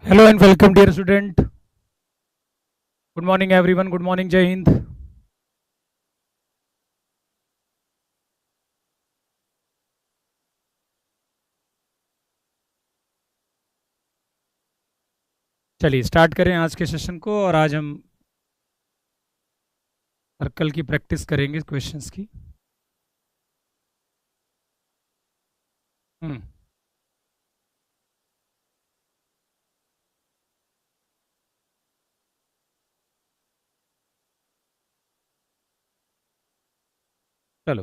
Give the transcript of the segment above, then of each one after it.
Hello and welcome, dear student. Good morning, everyone. Good morning, Jai Hind. चलिए start करें आज के session को। और आज हम सर्कल की प्रैक्टिस करेंगे, क्वेश्चंस की। हम्म चलो,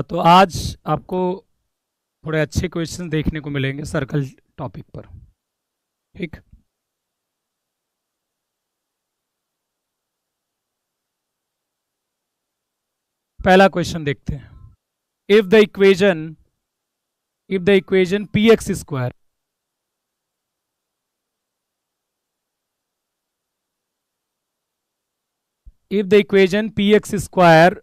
तो आज आपको थोड़े अच्छे क्वेश्चंस देखने को मिलेंगे सर्कल टॉपिक पर। ठीक, पहला क्वेश्चन देखते हैं। If the equation P x square if the equation px square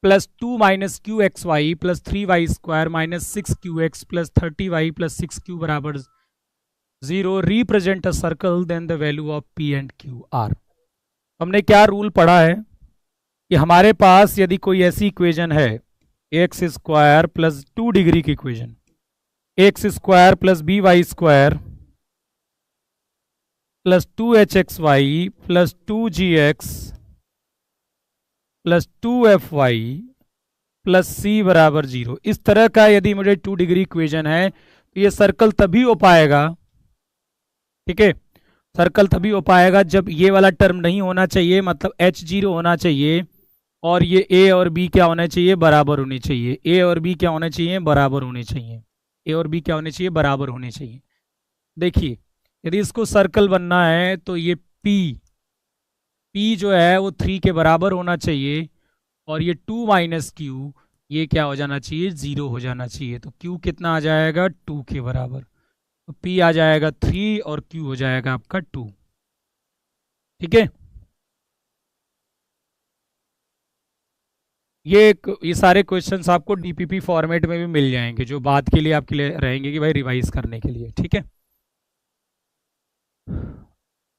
plus 2 minus qxy plus 3y square minus 6qx plus 30y plus 6q बराबर 0 represent a circle, then the value of p and q are। हमने क्या rule पढ़ा है कि हमारे पास यदि कोई ऐसी इक्वेशन है एक्स स्क्वायर प्लस 2 डिग्री की equation, x square plus b y square plus 2hxy plus 2gx plus 2fy plus c बराबर 0, इस तरह का यदि मुझे 2 डिग्री इक्वेशन है तो ये सर्कल तभी हो पाएगा। ठीक है, सर्कल तभी हो पाएगा जब ये वाला टर्म नहीं होना चाहिए, मतलब h0 होना चाहिए, और ये a और b क्या होना चाहिए, बराबर होनी चाहिए। a और b क्या होना चाहिए, बराबर होने चाहिए। a और b क्या होने चाहिए, बराबर होने चाहिए। देखिए, यदि इसको सर्कल बनना है तो ये p जो है वो 3 के बराबर होना चाहिए, और ये 2 माइनस क्यू ये क्या हो जाना चाहिए, 0 हो जाना चाहिए। तो q कितना आ जाएगा, 2 के बराबर। तो p आ जाएगा 3 और q हो जाएगा आपका 2। ठीक है, ये सारे क्वेश्चंस आपको डीपीपी फॉर्मेट में भी मिल जाएंगे, जो बाद के लिए आपके लिए रहेंगे कि भाई रिवाइज करने के लिए। ठीक है,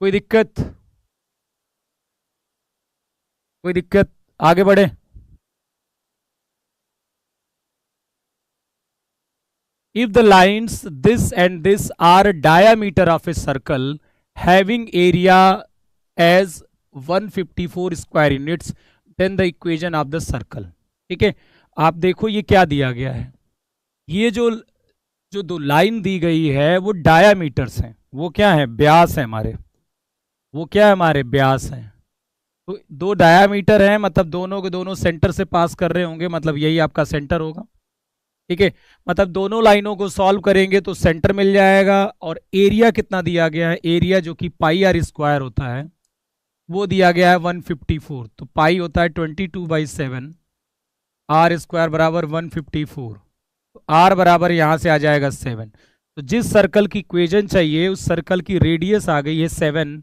कोई दिक्कत, कोई दिक्कत, आगे बढ़े। If the lines this and this are diameter of a circle having area as 154 square units, then the equation of the circle। ठीक है, आप देखो ये क्या दिया गया है, ये जो जो दो लाइन दी गई है वो डायामीटर्स हैं। वो क्या है, व्यास है हमारे, वो क्या है हमारे व्यास हैं। तो दो डायामीटर हैं, मतलब दोनों के दोनों सेंटर से पास कर रहे होंगे, मतलब यही आपका सेंटर होगा। ठीक है, मतलब दोनों लाइनों को सॉल्व करेंगे तो सेंटर मिल जाएगा। और एरिया कितना दिया गया है, एरिया जो कि पाई आर स्क्वायर होता है वो दिया गया है 154। तो पाई होता है 22/7, आर स्क्वायर बराबर 154, तो आर बराबर यहां से आ जाएगा 7। तो जिस सर्कल की इक्वेशन चाहिए उस सर्कल की रेडियस आ गई है 7।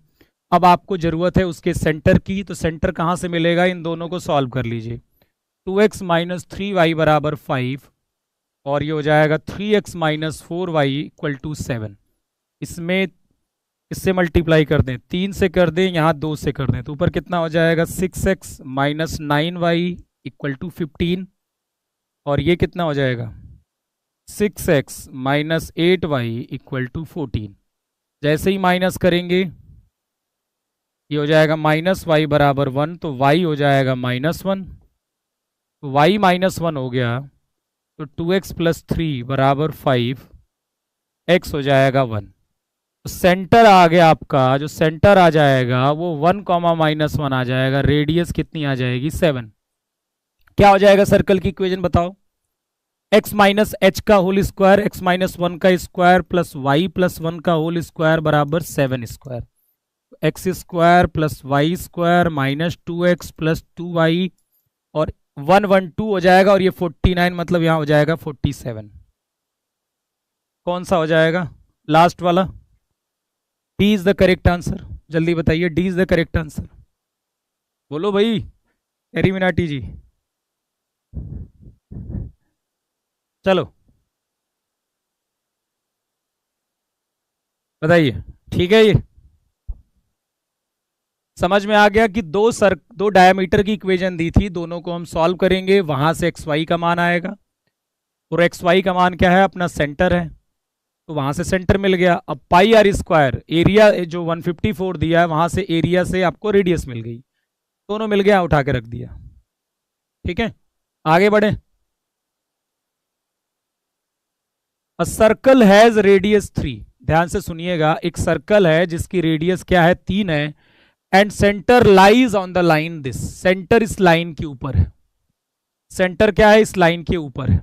अब आपको जरूरत है उसके सेंटर की, तो सेंटर कहां से मिलेगा, इन दोनों को सॉल्व कर लीजिए। 2x माइनस 3y बराबर 5, और ये हो जाएगा 3x minus 4y equal to 7। इसमें इससे मल्टीप्लाई कर दें, 3 से कर दें, यहाँ 2 से कर दें, तो ऊपर कितना हो जाएगा 6x minus 9y equal to 15, और ये कितना हो जाएगा 6x minus 8y equal to 14। जैसे ही माइनस करेंगे ये हो जाएगा माइनस वाई बराबर 1, तो y हो जाएगा -1, तो y -1 हो गया, तो 2x प्लस 3 बराबर 5, x हो जाएगा 1। तो सेंटर आ गया आपका, जो सेंटर आ जाएगा वो 1 -1 आ जाएगा, रेडियस कितनी आ जाएगी 7। क्या हो जाएगा सर्कल की इक्वेशन बताओ, x माइनस एच का होल स्क्वायर, x माइनस 1 का स्क्वायर प्लस y प्लस 1 का होल स्क्वायर बराबर 7 square. X square plus y square minus 2x plus 2y, और 112 हो जाएगा, और ये 49 मतलब यहां हो जाएगा 47। कौन सा हो जाएगा लास्ट वाला, D is the correct answer. जल्दी बताइए, D is the correct answer, बोलो भाई एरी मिनाटी जी। चलो बताइए, ठीक है? ये समझ में आ गया कि दो डायमीटर की इक्वेशन दी थी, दोनों को हम सॉल्व करेंगे, वहां से एक्स वाई का मान आएगा, और एक्स वाई का मान क्या है? अपना सेंटर है, तो वहां से सेंटर मिल गया। अब पाई आर स्क्वायर एरिया जो 154 दिया है, वहां से एरिया से आपको रेडियस मिल गई, दोनों मिल गया, उठा के रख दिया। ठीक है, आगे बढ़े। अ सर्कल हैज रेडियस 3, ध्यान से सुनिएगा, एक सर्कल है जिसकी रेडियस क्या है? 3 है, and centre lies on the line this, centre इस लाइन के ऊपर है, सेंटर क्या है? इस लाइन के ऊपर है।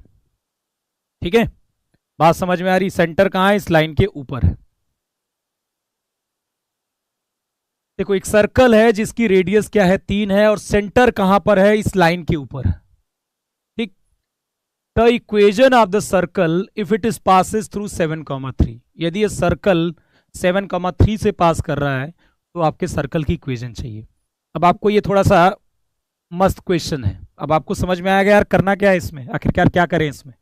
ठीक है, बात समझ में आ रही? सेंटर कहां है? इस लाइन के ऊपर है। देखो, एक सर्कल है जिसकी रेडियस क्या है? 3 है, और सेंटर कहां पर है? इस लाइन के ऊपर है। ठीक, the equation of the circle if it is passes through 7,3, यदि ये सर्कल 7,3 से पास कर रहा है तो आपके सर्कल की इक्वेशन चाहिए। अब आपको ये थोड़ा सा मस्त क्वेश्चन है, अब आपको समझ में आएगा यार करना क्या है इसमें, आखिरकार क्या करें इसमें।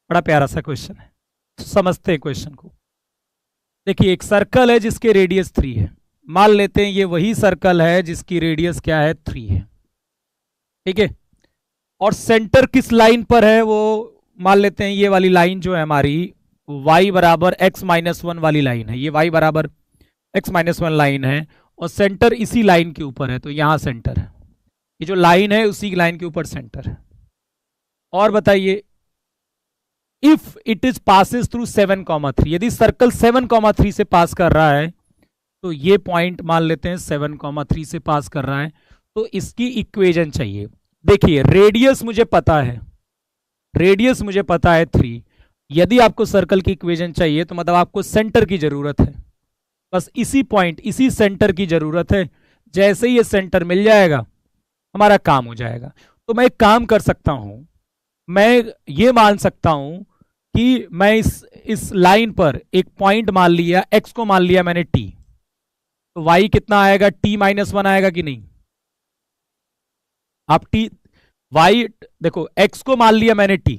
बड़ा प्यारा सा क्वेश्चन है, तो समझते हैं क्वेश्चन को। देखिए, एक सर्कल है जिसके रेडियस 3 है, मान लेते हैं ये वही सर्कल है जिसकी रेडियस क्या है? 3 है। ठीक है, और सेंटर किस लाइन पर है? वो मान लेते हैं ये वाली लाइन जो है हमारी y बराबर x-1 वाली लाइन है, ये y बराबर x-1 लाइन है, और सेंटर इसी लाइन के ऊपर है, तो यहां सेंटर है, ये जो लाइन है उसी लाइन के ऊपर सेंटर है। और बताइए, if it is passes through 7,3, यदि सर्कल 7,3 से पास कर रहा है, तो ये पॉइंट मान लेते हैं 7,3 से पास कर रहा है, तो इसकी इक्वेशन चाहिए। देखिए, रेडियस मुझे पता है, रेडियस मुझे पता है 3, यदि आपको सर्कल की इक्वेशन चाहिए तो मतलब आपको सेंटर की जरूरत है, बस इसी पॉइंट, इसी सेंटर की जरूरत है। जैसे ही ये सेंटर मिल जाएगा हमारा काम हो जाएगा। तो मैं एक काम कर सकता हूं, मैं ये मान सकता हूं कि मैं इस लाइन पर एक पॉइंट मान लिया, x को मान लिया मैंने t, तो y कितना आएगा? t-1 आएगा कि नहीं? आप y देखो, x को मान लिया मैंने t,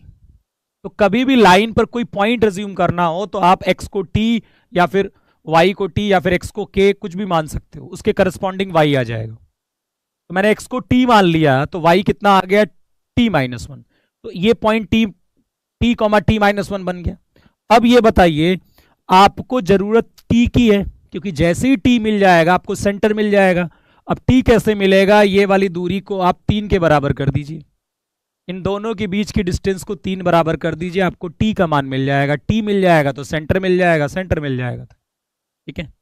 तो कभी भी लाइन पर कोई पॉइंट रिज्यूम करना हो तो आप x को t या फिर y को t या फिर x को k कुछ भी मान सकते हो, उसके करस्पॉन्डिंग y आ जाएगा। तो मैंने x को t मान लिया, तो y कितना आ गया? t-1, तो ये पॉइंट t-1 बन गया। अब ये बताइए, आपको जरूरत t की है, क्योंकि जैसे ही t मिल जाएगा आपको सेंटर मिल जाएगा। अब t कैसे मिलेगा? ये वाली दूरी को आप 3 के बराबर कर दीजिए, इन दोनों के बीच की डिस्टेंस को 3 बराबर कर दीजिए, आपको t का मान मिल जाएगा। t मिल जाएगा तो सेंटर मिल जाएगा, सेंटर मिल जाएगा। ठीक है,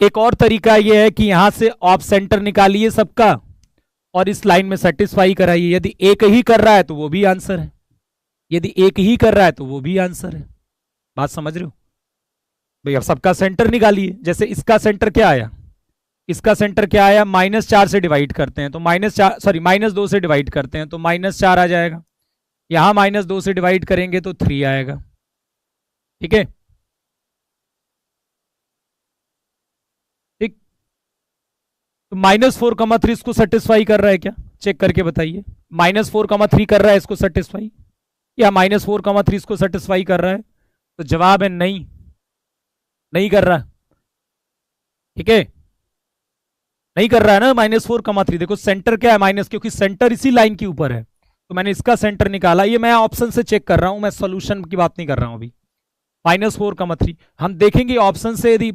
एक और तरीका यह है कि यहां से ऑफ सेंटर निकालिए सबका और इस लाइन में सेटिस्फाई कराइए। यदि एक ही कर रहा है तो वो भी आंसर है, यदि एक ही कर रहा है तो वो भी आंसर है। बात समझ रहे हो भाई? अब सबका सेंटर निकालिए। जैसे इसका सेंटर क्या आया? इसका सेंटर क्या आया? -4 से डिवाइड करते हैं तो -2 से डिवाइड करते हैं तो -4 आ जाएगा। यहां -2 से डिवाइड करेंगे तो 3 आएगा। ठीक है, ठीक, तो -4,3 इसको सेटिस्फाई कर रहा है क्या? चेक करके बताइए, -4,3 कर रहा है इसको सेटिस्फाई, या -4,3 इसको सेटिस्फाई कर रहा है? तो जवाब है नहीं, नहीं कर रहा। ठीक है, नहीं कर रहा है ना -4,3। देखो सेंटर क्या है माइनस, क्योंकि सेंटर इसी लाइन के ऊपर है, तो मैंने इसका सेंटर निकाला। ये मैं ऑप्शन से चेक कर रहा हूं, मैं सॉल्यूशन की बात नहीं कर रहा हूं अभी। -4,3 हम देखेंगे ऑप्शन से, यदि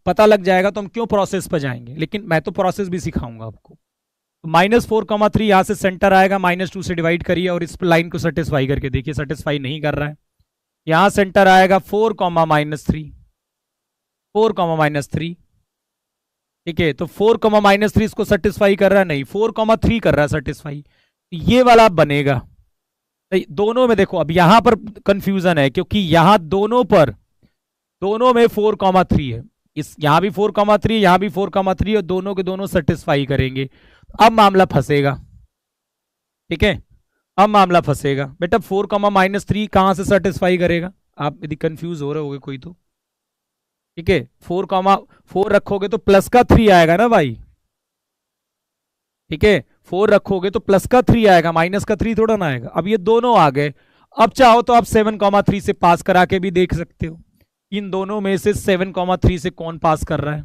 पता लग जाएगा तो हम क्यों प्रोसेस पर जाएंगे, लेकिन मैं तो प्रोसेस भी सिखाऊंगा आपको। तो -4,3 यहां से सेंटर आएगा, -2 से डिवाइड करिए और इस लाइन को सेटिस्फाई करके देखिए, सेटिस्फाई नहीं कर रहा है। यहां सेंटर आएगा 4, -3, 4, -3। ठीक है, तो 4, -3 इसको सेटिस्फाई कर रहा है? नहीं, 4,3 कर रहा है सेटिस्फाई। ये वाला बनेगा दोनों में। देखो अब यहां पर कंफ्यूजन है, क्योंकि यहां दोनों में 4,3 है, इस यहां भी 4,3, यहां भी 4,3, और दोनों के दोनों सेटिस्फाई करेंगे। अब मामला फंसेगा। ठीक है, अब मामला फंसेगा बेटा। 4, -3 कहां से सेटिस्फाई करेगा? आप यदि कंफ्यूज हो रहे होगे कोई तो। ठीक है, 4 रखोगे तो प्लस का 3 आएगा ना भाई। ठीक है, 4 रखोगे तो प्लस का 3 आएगा, माइनस का 3 थोड़ा ना आएगा। अब ये दोनों आ गए। अब चाहो तो आप 7,3 से पास करा के भी देख सकते हो। इन दोनों में से 7,3 से कौन पास कर रहा है,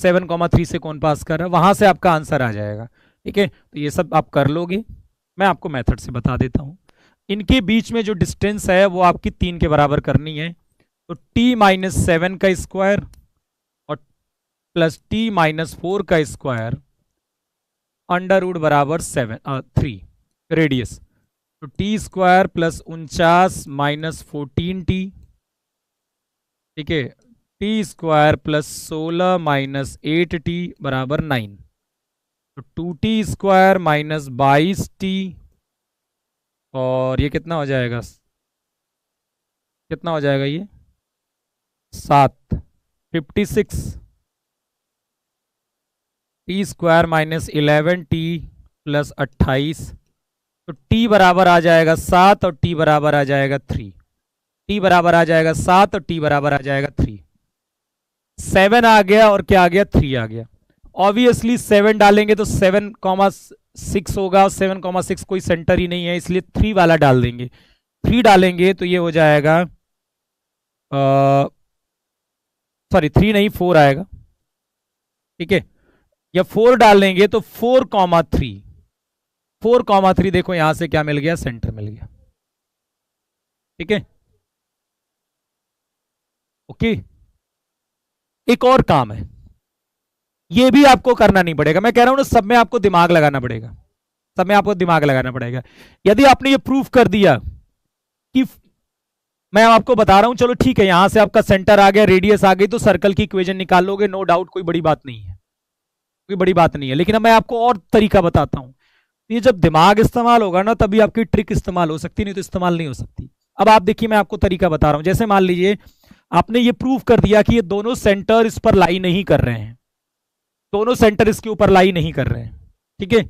7,3 से कौन पास कर रहा है, वहां से आपका आंसर आ जाएगा। ठीक है, तो ये सब आप कर लोगे। मैं आपको मेथड से बता देता हूं। इनके बीच में जो डिस्टेंस है वो आपकी 3 के बराबर करनी है। तो t-7 का स्क्वायर और प्लस t-4 का स्क्वायर अंडर रूट बराबर 3 रेडियस। तो T square plus 49 minus 14t, ठीक है, T square plus 16 minus 8t बराबर 9। तो 2t स्क्वायर माइनस 22t, और ये कितना हो जाएगा, कितना हो जाएगा ये 7, 56। T square minus 11t plus 28। तो t बराबर आ जाएगा 7 और t बराबर आ जाएगा 3। t बराबर आ जाएगा 7 और t बराबर आ जाएगा 3। 7 आ गया और क्या आ गया, 3 आ गया। ऑब्वियसली 7 डालेंगे तो 7,6 होगा, और 7,6 कोई सेंटर ही नहीं है, इसलिए 3 वाला डाल देंगे। 3 डालेंगे तो ये हो जाएगा, सॉरी 3 नहीं 4 आएगा। ठीक है, या 4 डाल देंगे तो 4,3, 4,3 देखो यहां से क्या मिल गया, सेंटर मिल गया। ठीक है, ओके। एक और काम है, ये भी आपको करना नहीं पड़ेगा, मैं कह रहा हूं ना, सब में आपको दिमाग लगाना पड़ेगा, सब में आपको दिमाग लगाना पड़ेगा। यदि आपने ये प्रूफ कर दिया कि, मैं आपको बता रहा हूं, चलो ठीक है, यहां से आपका सेंटर आ गया, रेडियस आ गई, तो सर्कल की इक्वेशन निकाल लोगे, नो डाउट, कोई बड़ी बात नहीं है, कोई बड़ी बात नहीं है। लेकिन अब मैं आपको और तरीका बताता हूं। ये जब दिमाग इस्तेमाल होगा ना, तभी आपकी ट्रिक इस्तेमाल हो सकती, नहीं तो इस्तेमाल नहीं हो सकती। अब आप देखिए, मैं आपको तरीका बता रहा हूं। जैसे मान लीजिए आपने ये प्रूफ कर दिया कि ये दोनों सेंटर इस पर लाई नहीं कर रहे हैं, दोनों सेंटर इसके ऊपर लाई नहीं कर रहे हैं। ठीक है,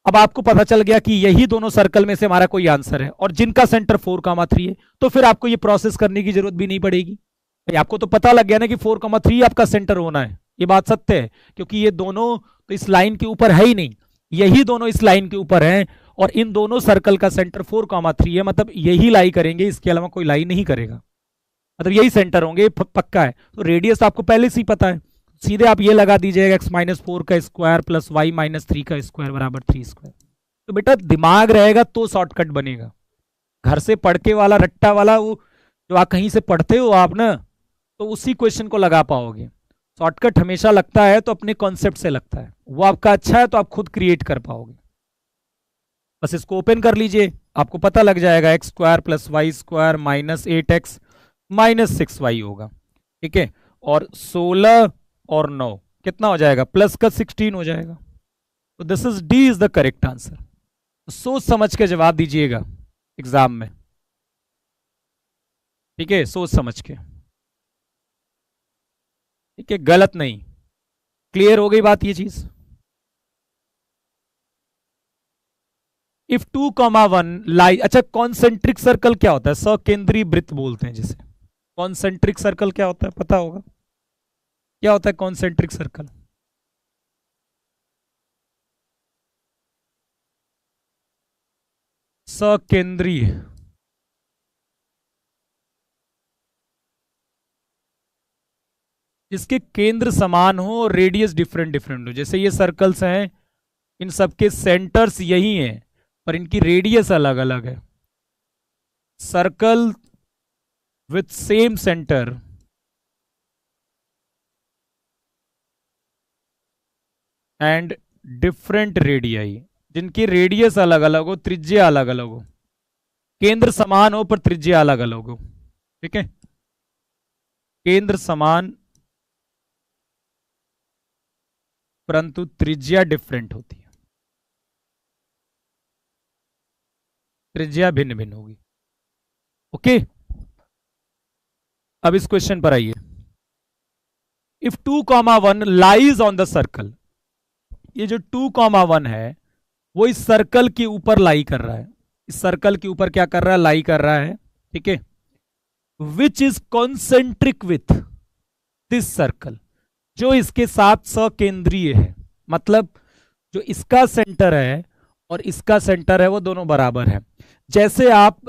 अब आपको पता चल गया कि यही दोनों सर्कल में से हमारा कोई आंसर है, और जिनका सेंटर 4,3 है, तो फिर आपको ये प्रोसेस करने की जरूरत भी नहीं पड़ेगी। आपको तो पता लग गया ना कि 4,3 आपका सेंटर होना है, ये बात सत्य है, क्योंकि ये दोनों तो इस लाइन के ऊपर है ही नहीं, यही दोनों इस लाइन के ऊपर हैं, और इन दोनों सर्कल का सेंटर 4,3 है, मतलब यही लाई करेंगे, इसके अलावा कोई लाई नहीं करेगा, मतलब यही सेंटर होंगे, पक्का है। तो रेडियस आपको पहले से ही पता है, सीधे आप ये लगा दीजिएगा, x-4 का स्क्वायर प्लस y-3 का स्क्वायर बराबर 3 स्क्वायर। तो बेटा दिमाग रहेगा तो शॉर्टकट बनेगा, घर से पढ़ के वाला रट्टा वाला, वो जो आप कहीं से पढ़ते हो आप ना, तो उसी क्वेश्चन को लगा पाओगे। शॉर्टकट हमेशा लगता है तो अपने कॉन्सेप्ट से लगता है, वो आपका अच्छा है तो आप खुद क्रिएट कर पाओगे। बस इसको ओपन कर लीजिए, आपको पता लग जाएगा, x square plus y square minus 8x minus 6y होगा। ठीक है, और 16 और 9 कितना हो जाएगा, प्लस का 16 हो जाएगा। तो this is D is the correct answer. सोच समझ के जवाब दीजिएगा एग्जाम में, ठीक है, सोच समझ के, ठीक है, गलत नहीं। क्लियर हो गई बात ये चीज। इफ 2,1 लाई, अच्छा कॉन्सेंट्रिक सर्कल क्या होता है, सकेंद्रीय वृत्त बोलते हैं जिसे। कॉन्सेंट्रिक सर्कल क्या होता है पता होगा, क्या होता है कॉन्सेंट्रिक सर्कल, सकेंद्रीय, जिसके केंद्र समान हो और रेडियस डिफरेंट डिफरेंट हो। जैसे ये सर्कल्स हैं, इन सबके सेंटर्स यही हैं, पर इनकी रेडियस अलग अलग है। Circle with same centre and different radii, जिनकी रेडियस अलग अलग हो, त्रिज्या अलग अलग हो, केंद्र समान हो पर त्रिज्या अलग अलग हो। ठीक है, केंद्र समान परंतु त्रिज्या डिफरेंट होती है, त्रिज्या भिन्न भिन्न होगी। ओके, अब इस क्वेश्चन पर आइए। If 2,1 lies on the circle, ये जो 2,1 है वो इस सर्कल के ऊपर लाई कर रहा है, इस सर्कल के ऊपर क्या कर रहा है, लाई कर रहा है। ठीक है, which is concentric with this circle, जो इसके साथ सकेंद्रीय है, मतलब जो इसका सेंटर है और इसका सेंटर है वो दोनों बराबर है। जैसे आप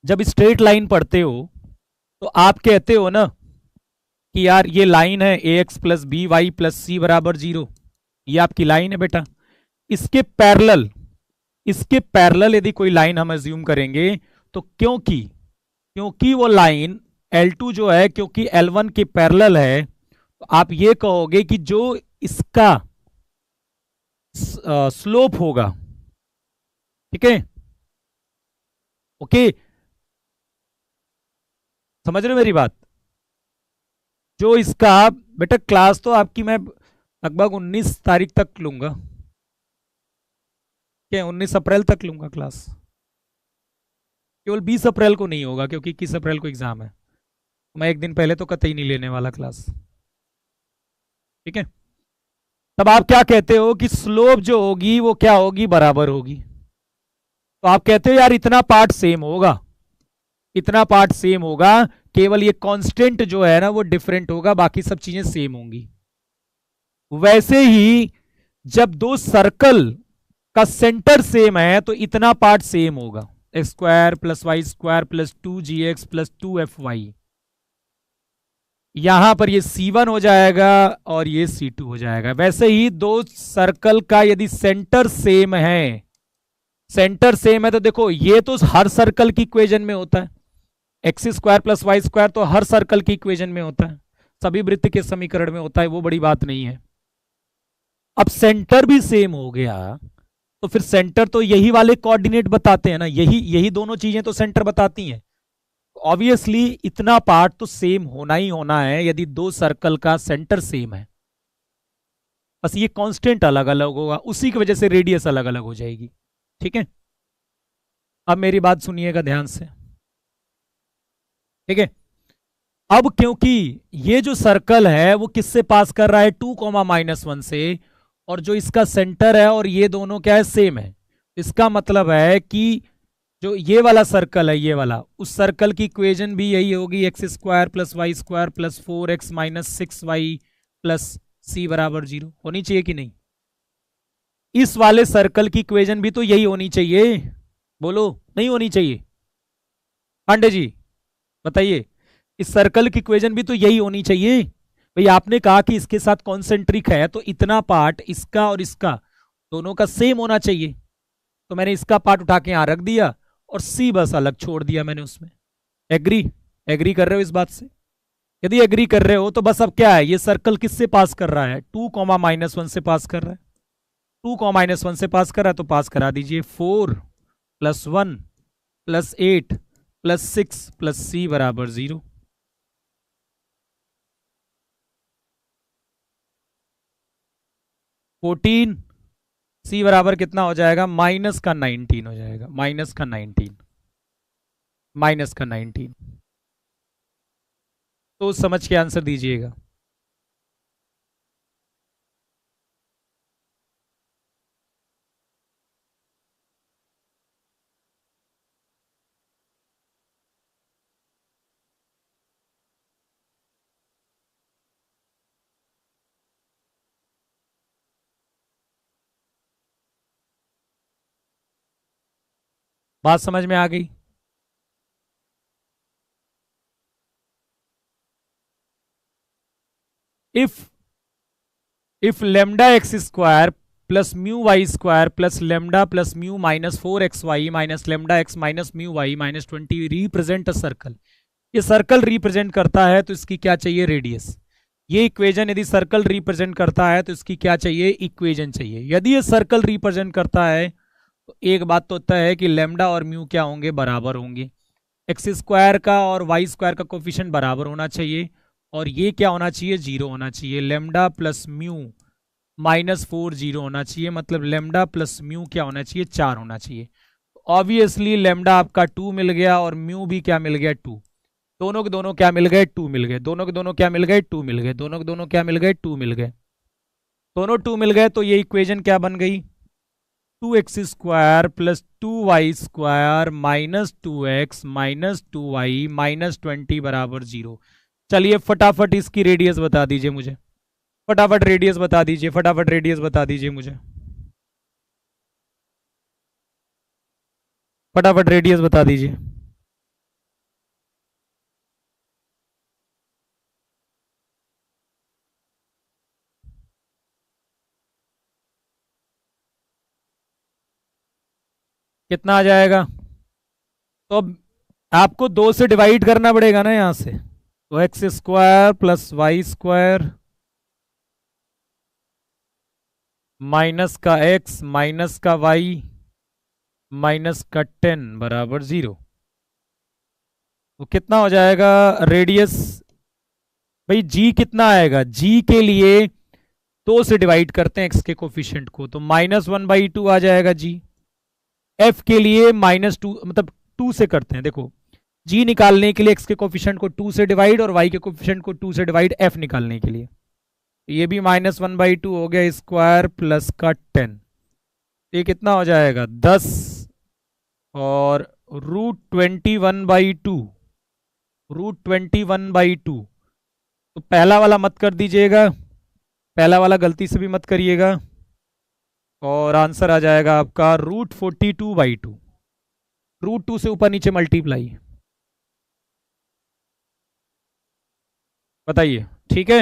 जब स्ट्रेट लाइन पढ़ते हो तो आप कहते हो ना कि यार ये लाइन है a x plus b y plus c बराबर 0, ये आपकी लाइन है बेटा। इसके पैरेलल, इसके पैरेलल यदि कोई लाइन हम अज्यूम करेंगे तो क्योंकि क्योंकि वो लाइन L2 जो है क्योंकि L1 के पैरेलल है, तो आप ये कहोगे कि जो इसका स्लोप होगा, ठीक है, ओके, समझ रहे हो मेरी बात? जो इसका, बेटा क्लास तो आपकी मैं लगभग 19 तारीख तक लूंगा, क्या 19 अप्रैल तक लूंगा क्लास, केवल 20 अप्रैल को नहीं होगा क्योंकि 21 अप्रैल को एग्जाम है। मैं एक दिन पहले तो कतई नहीं लेने वाला क्लास, ठीक है। तब आप क्या कहते हो कि स्लोप जो होगी वो क्या होगी, बराबर होगी। तो आप कहते हो यार इतना पार्ट सेम होगा, इतना पार्ट सेम होगा, केवल ये कांस्टेंट जो है ना वो डिफरेंट होगा, बाकी सब चीजें सेम होंगी। वैसे ही जब दो सर्कल का सेंटर सेम है तो इतना पार्ट सेम होगा, x square plus y square plus 2gx plus 2fy। यहां पर ये C1 हो जाएगा और ये C2 हो जाएगा। वैसे ही दो सर्कल का यदि सेंटर सेम है, सेंटर सेम है तो देखो ये तो हर सर्कल की इक्वेशन में होता है, x square plus y square तो हर सर्कल की इक्वेशन में होता है, सभी वृत्त के समीकरण में होता है, वो बड़ी बात नहीं है। अब सेंटर भी सेम हो गया तो फिर सेंटर तो यही वाले कोऑर्डिनेट बताते हैं ना, यही दोनों चीजें तो सेंटर बताती हैं। ऑब्वियसली इतना पार्ट तो सेम होना ही होना है यदि दो सर्कल का सेंटर सेम है, बस ये कांस्टेंट अलग अलग होगा, उसी की वजह से रेडियस अलग अलग हो जाएगी, ठीक है। अब मेरी बात सुनिएगा ध्यान से, ठीक है। अब क्योंकि ये जो सर्कल है वो किससे पास कर रहा है, 2, -1 से, और जो इसका सेंटर है और ये दोनों क्या है, सेम है। इसका मतलब है कि जो ये वाला सर्कल है, ये वाला, उस सर्कल की इक्वेशन भी यही होगी, x square plus y square plus 4x minus 6y plus c बराबर 0 होनी चाहिए कि नहीं। इस वाले सर्कल की इक्वेशन भी तो यही होनी चाहिए, बोलो नहीं होनी चाहिए? पांडे जी बताइए, इस सर्कल की इक्वेशन भी तो यही होनी चाहिए। भाई आपने कहा कि इसके साथ कॉन्सेंट्रिक है तो इतना पार्ट इसका और इसका दोनों का सेम होना चाहिए, तो मैंने इसका पार्ट उठा के यहां रख दिया और सी बस अलग छोड़ दिया मैंने उसमें। एग्री एग्री कर रहे हो इस बात से? यदि एग्री कर रहे हो तो बस अब क्या है, ये सर्कल किससे पास कर रहा है, 2, -1 से पास कर रहा है, 2, -1 से पास कर रहा है तो पास करा दीजिए। 4 + 1 + 8 + 6 + c बराबर 0। 14, c बराबर कितना हो जाएगा, -19 हो जाएगा, -19 तो समझ के आंसर दीजिएगा। बात समझ में आ गई? If lambda x square plus mu y square plus lambda plus mu minus 4xy minus lambda x minus mu y minus 20 represent a circle, ये सर्कल रिप्रेजेंट करता है तो इसकी क्या चाहिए, रेडियस। ये इक्वेशन यदि सर्कल रिप्रेजेंट करता है तो इसकी क्या चाहिए, इक्वेशन चाहिए। यदि ये सर्कल रिप्रेजेंट करता है तो एक बात तो तय है कि लेमडा और म्यू क्या होंगे, बराबर होंगे। एक्स स्क्वायर का और वाई स्क्वायर का कोफिशिएंट बराबर होना चाहिए और ये क्या होना चाहिए, 0 होना चाहिए। लेमडा प्लस म्यू -4 0 होना चाहिए, मतलब लेमडा प्लस म्यू क्या होना चाहिए, 4 होना चाहिए। ऑब्वियसली लेमडा आपका 2 मिल गया और म्यू भी क्या मिल गया, 2। दोनों के दोनों क्या मिल गए, 2 मिल गए। दोनों के दोनों क्या मिल गए, 2 मिल गए। दोनों के दोनों क्या मिल गए, 2 मिल गए। दोनों 2 मिल गए तो ये इक्वेशन क्या बन गई, 2x² plus 2y² minus 2x minus 2y minus 20 बराबर 0। चलिए फटाफट इसकी रेडियस बता दीजिए मुझे, फटाफट रेडियस बता दीजिए, फटाफट रेडियस बता दीजिए मुझे। फटाफट रेडियस बता दीजिए। कितना आ जाएगा? तो अब आपको 2 से डिवाइड करना पड़ेगा ना यहां से। तो x square plus y square minus का एक्स माइनस का वाई माइनस का 10 बराबर 0। तो कितना हो जाएगा रेडियस? भाई जी कितना आएगा? जी के लिए 2 से डिवाइड करते हैं एक्स के कोफिशिएंट को, तो -1/2 आ जाएगा जी। एफ के लिए -2 मतलब 2 से करते हैं। देखो जी निकालने के लिए एक्स के कोफिशिएंट को 2 से डिवाइड और वाई के कोफिशिएंट को 2 से डिवाइड एफ निकालने के लिए। ये भी -1/2 हो गया स्क्वायर प्लस का 10। ये कितना हो जाएगा 10 और √21/2। √21/2। तो पहला वाला मत कर दीजिएगा, पहला वाला गलती से भी मत करिएगा। और आंसर आ जाएगा आपका √42/2। √2 से ऊपर नीचे मल्टीप्लाई। बताइए ठीक है।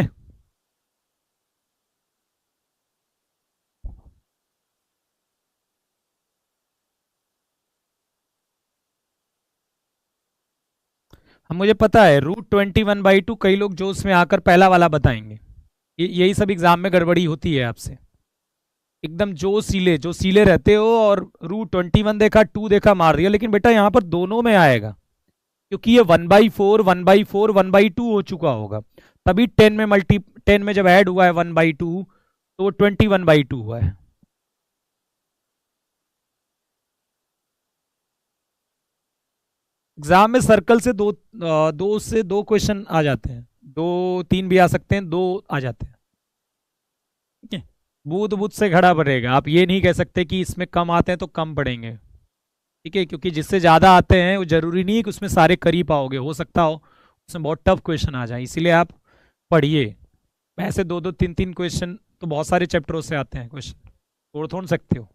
हम मुझे पता है √21/2 कई लोग जोश में आकर पहला वाला बताएंगे। यही सब एग्जाम में गड़बड़ी होती है आपसे। एकदम जो सीले रहते हो और √21 देखा 2 देखा मार दिया, लेकिन बेटा यहाँ पर दोनों में आएगा क्योंकि ये 1/4 1/4 1/2 हो चुका होगा, तभी 10 में जब ऐड हुआ है 1/2 तो 21/2 हुआ है। एग्जाम में सर्कल से दो क्वेश्चन आ जाते हैं, 2 3 भी आ सकते हैं, 2 आ जाते हैं। ठीक है, बूथ बूथ से खड़ा पड़ेगा। आप ये नहीं कह सकते कि इसमें कम आते हैं तो कम पड़ेंगे। ठीक है, क्योंकि जिससे ज़्यादा आते हैं वो जरूरी नहीं है कि उसमें सारे करीब पाओगे, हो सकता हो उसमें बहुत टफ क्वेश्चन आ जाए, इसीलिए आप पढ़िए। ऐसे 2 2 3 3 क्वेश्चन तो बहुत सारे चैप्टरों से आते हैं क्वेश्चन, छोड़ थोड़ सकते हो।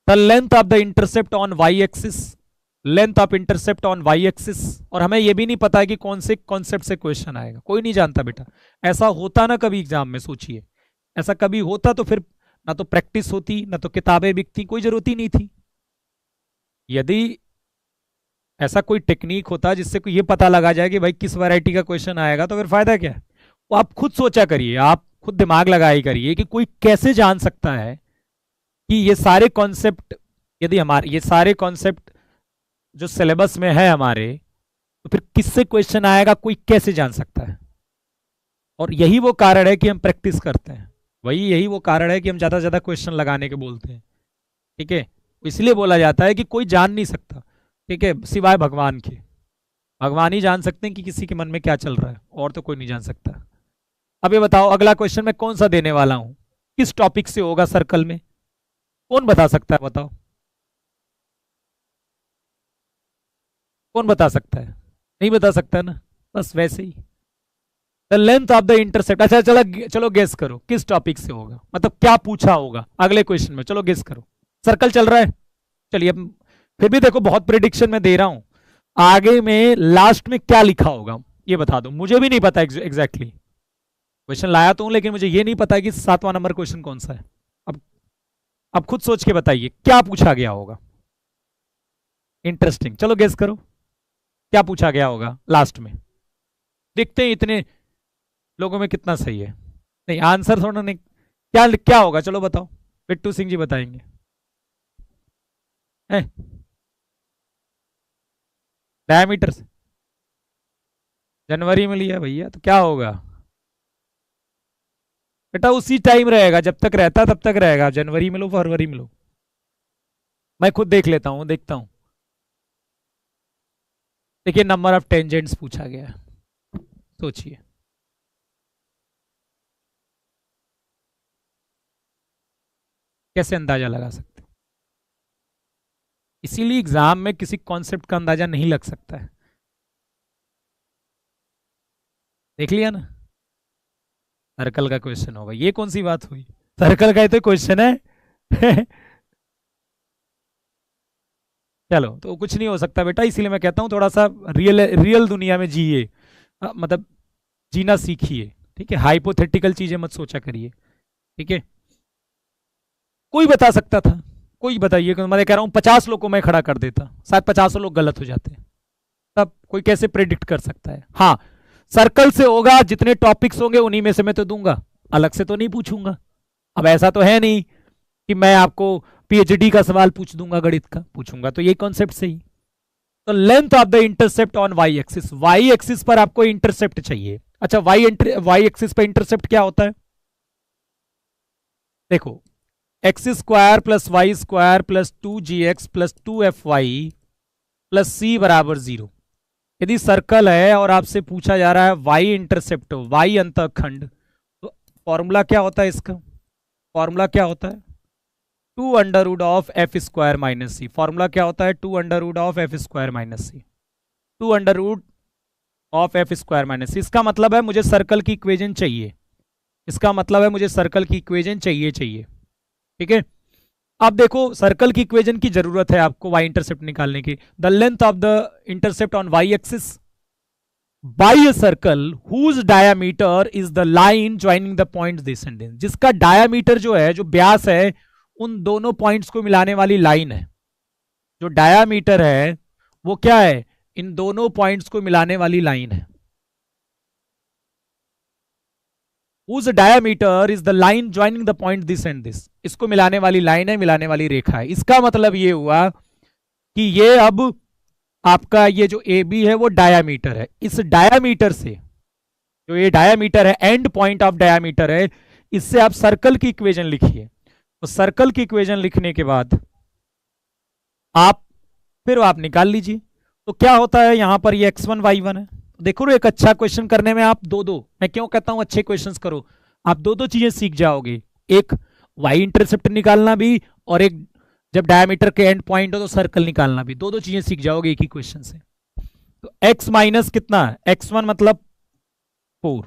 The length of the intercept on y axis, length of intercept on y axis. और हमें यह भी नहीं पता है कि कौन से कॉन्सेप्ट से क्वेश्चन आएगा, कोई नहीं जानता बेटा। ऐसा होता ना कभी एग्जाम में, सोचिए ऐसा कभी होता तो फिर ना तो प्रैक्टिस होती ना तो किताबें बिकती, कोई जरूरत ही नहीं थी। यदि ऐसा कोई टेक्निक होता जिससे कोई ये पता लगा जाए कि भाई किस वैरायटी का क्वेश्चन आएगा, तो फिर फायदा क्या है। वो आप खुद सोचा करिए, आप खुद दिमाग लगाई करिए कि कोई कैसे जान सकता है कि ये सारे कॉन्सेप्ट, यदि हमारे ये सारे कॉन्सेप्ट जो सिलेबस में है हमारे, तो फिर किससे क्वेश्चन आएगा कोई कैसे जान सकता है। और यही वो कारण है कि हम प्रैक्टिस करते हैं, यही वो कारण है कि हम ज्यादा से ज्यादा क्वेश्चन लगाने के बोलते हैं। ठीक है, इसलिए बोला जाता है कि कोई जान नहीं सकता, ठीक है, सिवाय भगवान के। भगवान ही जान सकते हैं कि किसी के मन में क्या चल रहा है, और तो कोई नहीं जान सकता। अब ये बताओ अगला क्वेश्चन मैं कौन सा देने वाला हूं, किस टॉपिक से होगा सर्कल में, कौन बता सकता है? बताओ, कौन बता सकता है? नहीं बता सकता ना, बस वैसे ही। The length of the intercept, अच्छा चलो चलो गेस करो किस टॉपिक से होगा, मतलब क्या पूछा होगा अगले क्वेश्चन में, चलो गेस करो। सर्कल चल रहा है, चलिए अब फिर भी देखो बहुत प्रिडिक्शन में दे रहा हूं, आगे में लास्ट में क्या लिखा होगा ये बता दो। मुझे भी नहीं पता एग्जैक्टली, क्वेश्चन लाया तो हूं लेकिन मुझे ये नहीं पता कि 7वां नंबर क्वेश्चन कौन सा है। अब अब खुद सोच के बताइए क्या पूछा गया होगा। इंटरेस्टिंग, चलो गेस करो क्या पूछा गया होगा लास्ट में। देखते हैं इतने लोगों में कितना सही है। नहीं आंसर थोड़ा नहीं, क्या क्या होगा चलो बताओ, बिट्टू सिंह जी बताएंगे। डायमीटर से जनवरी में लिया भैया, तो क्या होगा बेटा? उसी टाइम रहेगा, जब तक रहता तब तक रहेगा, जनवरी में लो फरवरी में लो। मैं खुद देख लेता हूँ, देखता हूँ। देखिए नंबर ऑफ टेंजेंट्स पूछा गया है, सोचिए। कैसे अंदाजा लगा सकते हो? इसीलिए एग्जाम में किसी कॉन्सेप्ट का अंदाजा नहीं लग सकता है। देख लिया ना, सर्कल का क्वेश्चन होगा, ये कौन सी बात हुई? सर्कल का ही तो क्वेश्चन है। चलो, तो कुछ नहीं हो सकता बेटा, इसीलिए मैं कहता हूँ थोड़ा सा रियल रियल दुनिया में जिए, मतलब जीना सीखिए, ठीक है, हाइपोथेटिकल चीजें मत सोचा करिए, ठीक है। कोई बता सकता था, कोई बताइए, मैं कह रहा हूँ 50 लोग को मैं खड़ा कर देता, शायद 50 लोग गलत हो जाते, तब कोई कैसे प्रेडिक्ट कर सकता है। हाँ, सर्कल से होगा, जितने टॉपिक्स होंगे उन्हीं में से मैं तो दूंगा, अलग से तो नहीं पूछूंगा। अब ऐसा तो है नहीं कि मैं आपको पीएचडी का सवाल पूछ दूंगा, गणित का पूछूंगा तो यही कॉन्सेप्ट से ही। तो length of the intercept on y axis, y axis पर आपको इंटरसेप्ट चाहिए। अच्छा, वाई एक्सिस पर इंटरसेप्ट क्या होता है, देखो, x square plus y square plus 2gx plus 2fy plus c बराबर 0। यदि सर्कल है और आपसे पूछा जा रहा है वाई इंटरसेप्ट, वाई अंतःखंड, तो फॉर्मूला क्या होता है इसका, फॉर्मूला क्या होता है, 2 under root of F square minus c. Formula क्या होता है, 2 under root of F square minus c, 2 under root of F square minus c. इसका मतलब है मुझे सर्कल की इक्वेशन चाहिए, इसका मतलब है मुझे सर्कल की इक्वेशन चाहिए, ठीक है। अब देखो, सर्कल की इक्वेशन की जरूरत है आपको वाई इंटरसेप्ट निकालने की। The length of the intercept on y axis by a circle whose diameter is the line joining the point this and this. जिसका डायामीटर जो है, जो व्यास है, उन दोनों पॉइंट्स को मिलाने वाली लाइन है। जो डायामीटर है वो क्या है, इन दोनों पॉइंट्स को मिलाने वाली लाइन है। whose diameter is the line joining the point this and this। इसको मिलाने वाली लाइन है, मिलाने वाली रेखा है। इसका मतलब ये हुआ कि ये अब आपका ये जो ए बी है वो डायामीटर है। इस डायामीटर से, जो ये डायामीटर है, एंड पॉइंट ऑफ डायामीटर है, इससे आप सर्कल की इक्वेशन लिखिए। तो सर्कल की इक्वेशन लिखने के बाद फिर आप निकाल लीजिए। तो क्या होता है यहां पर, ये x1 y1 है। देखो, एक अच्छा क्वेश्चन करने में आप दो, मैं क्यों कहता हूं अच्छे क्वेश्चंस करो, आप दो चीजें सीख जाओगे, एक वाई इंटरसेप्ट निकालना भी, और एक जब डायमीटर के एंड पॉइंट हो तो सर्कल निकालना भी। दो चीजें सीख जाओगे एक ही क्वेश्चन से। तो x माइनस कितना है, x1 मतलब 4,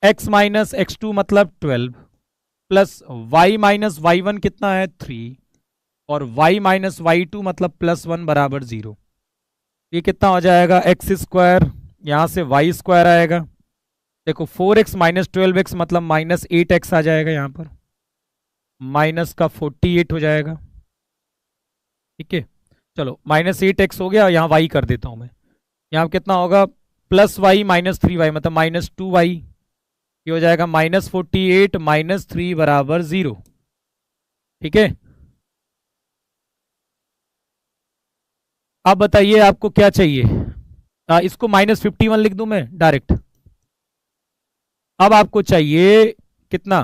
x माइनस x2 मतलब 12, प्लस y माइनस y1 कितना है 3, और y माइनस y2 मतलब +1 बराबर 0। ये कितना हो जाएगा, एक्स स्क्वायर, यहां से वाई स्क्वायर आएगा। देखो, 4x माइनस 12x मतलब -8x आ जाएगा, यहां पर माइनस का 48 हो जाएगा, ठीक है। चलो, -8x हो गया, यहां y कर देता हूं मैं। यहां कितना होगा, +y माइनस 3y मतलब -2y। ये हो जाएगा -48 माइनस 3 बराबर 0, ठीक है। अब बताइए आपको क्या चाहिए, इसको -51 लिख दूं मैं डायरेक्ट। अब आपको चाहिए कितना,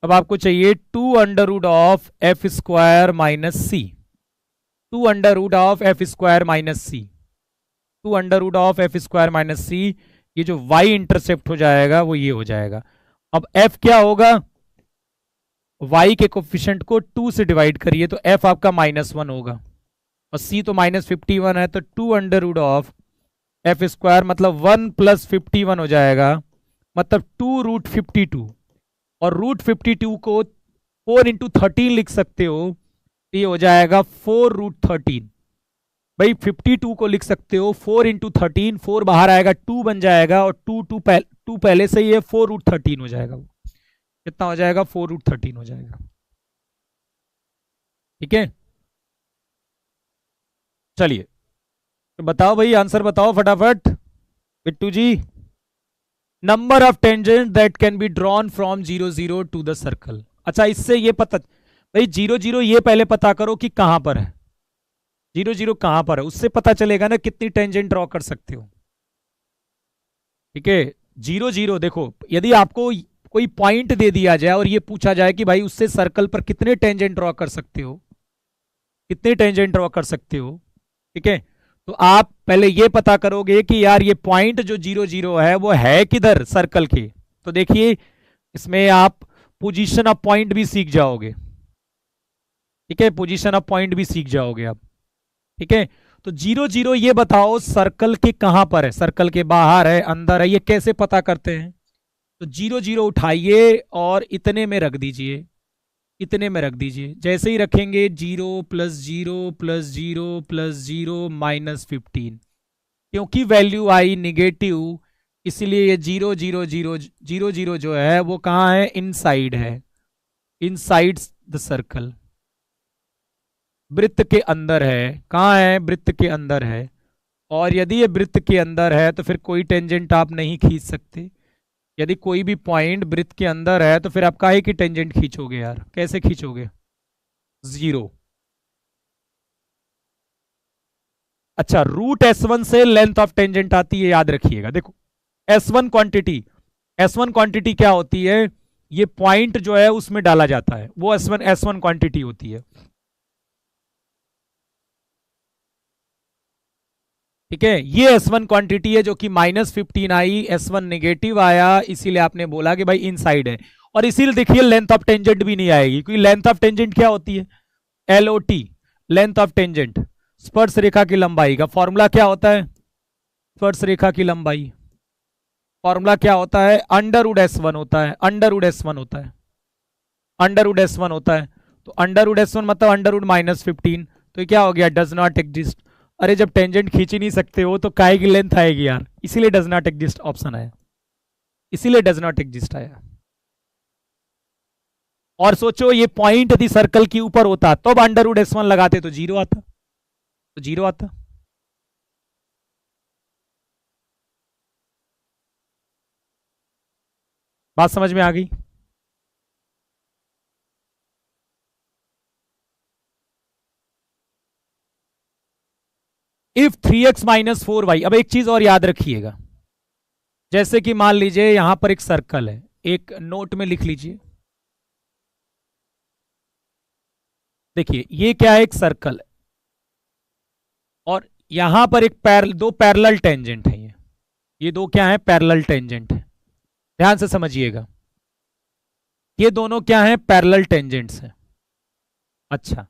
अब आपको चाहिए 2 under root of F square minus c, 2 under root of F square minus c, 2 under root of F square minus c. ये जो वाई इंटरसेप्ट हो जाएगा वो ये हो जाएगा। अब एफ क्या होगा, y के कोफिशिएंट को 2 से डिवाइड करिए तो f आपका -1 होगा, और c तो -51 है, तो 2 under root of F square मतलब 1 + 51 हो जाएगा, मतलब 2 रूट 52। और रूट 52 को 4 × 13 लिख सकते हो, तो ये हो जाएगा 4 रूट 13। भाई 52 को लिख सकते हो 4 × 13, 4 बाहर आएगा 2 बन जाएगा, और 2 पहले से ही है, 4 रूट 13 हो जाएगा। वो कितना हो जाएगा, 4 रूट 13 हो जाएगा, ठीक है। चलिए, तो बताओ भाई, आंसर बताओ फटाफट Bittu ji. Number of tangent that can be drawn from 0 0 to the circle. अच्छा, इससे ये पता, भाई 0 0 ये पहले पता करो कि कहां पर है, 0 0 कहां पर है, उससे पता चलेगा ना कितनी टेंजेंट ड्रॉ कर सकते हो, ठीक है। 0 0 देखो, यदि आपको कोई पॉइंट दे दिया जाए और ये पूछा जाए कि भाई उससे सर्कल पर कितने टेंजेंट ड्रॉ कर सकते हो, कितने टेंजेंट ड्रॉ कर सकते हो, ठीक है। तो आप पहले ये पता करोगे कि यार ये पॉइंट जो 0 0 है वो है किधर सर्कल के। तो देखिए, इसमें आप पोजीशन ऑफ पॉइंट भी सीख जाओगे, ठीक है, पोजीशन ऑफ पॉइंट भी सीख जाओगे आप, ठीक है। तो 0 0 ये बताओ सर्कल के कहां पर है, सर्कल के बाहर है, अंदर है, ये कैसे पता करते हैं। तो 0 0 उठाइए और इतने में रख दीजिए, इतने में रख दीजिए। जैसे ही रखेंगे 0 प्लस 0 प्लस 0 प्लस 0 माइनस 15, क्योंकि वैल्यू आई निगेटिव, इसलिए ये 0 0 0 0 0 जो है वो कहाँ है, इनसाइड है, इनसाइड द सर्कल, वृत्त के अंदर है। कहाँ है, वृत्त के अंदर है। और यदि ये वृत्त के अंदर है तो फिर कोई टेंजेंट आप नहीं खींच सकते। यदि कोई भी पॉइंट वृत्त के अंदर है तो फिर आप काहे की टेंजेंट खींचोगे यार, कैसे खींचोगे, 0। अच्छा, रूट S1 से लेंथ ऑफ टेंजेंट आती है, याद रखिएगा। देखो S1 क्वांटिटी, S1 क्वांटिटी क्या होती है, ये पॉइंट जो है उसमें डाला जाता है, वो S1 क्वांटिटी होती है। ठीक है, ये S1 क्वांटिटी है जो कि -15 आई, S1 नेगेटिव आया, इसीलिए आपने बोला कि भाई इनसाइड है। और इसीलिए देखिए लेंथ ऑफ टेंजेंट भी नहीं आएगी, क्योंकि लेंथ ऑफ टेंजेंट क्या होती है, LOT, लेंथ ऑफ टेंजेंट, स्पर्श रेखा की लंबाई का फॉर्मूला क्या होता है, स्पर्श रेखा की लंबाई फॉर्मूला क्या होता है, √S1 होता है, √S1 होता है, √S1 होता है। तो √S1 मतलब √-15, तो क्या हो गया, डज नॉट एग्जिस्ट। अरे जब टेंजेंट खींच ही नहीं सकते हो तो काय की लेंथ आएगी यार, इसीलिए डज नॉट एग्जिस्ट ऑप्शन आया, इसीलिए डज नॉट एग्जिस्ट आया। और सोचो ये पॉइंट यदि सर्कल के ऊपर होता तो अब √S1 लगाते तो 0 आता, तो 0 आता। बात समझ में आ गई। इफ 3x - 4y, अब एक चीज और याद रखिएगा, जैसे कि मान लीजिए यहां पर एक सर्कल है, एक नोट में लिख लीजिए। देखिए ये क्या है, एक सर्कल है, और यहां पर दो पैरेलल टेंजेंट है, ये दो क्या है, पैरेलल टेंजेंट है। ध्यान से समझिएगा, ये दोनों क्या है, पैरेलल टेंजेंट्स हैं। अच्छा,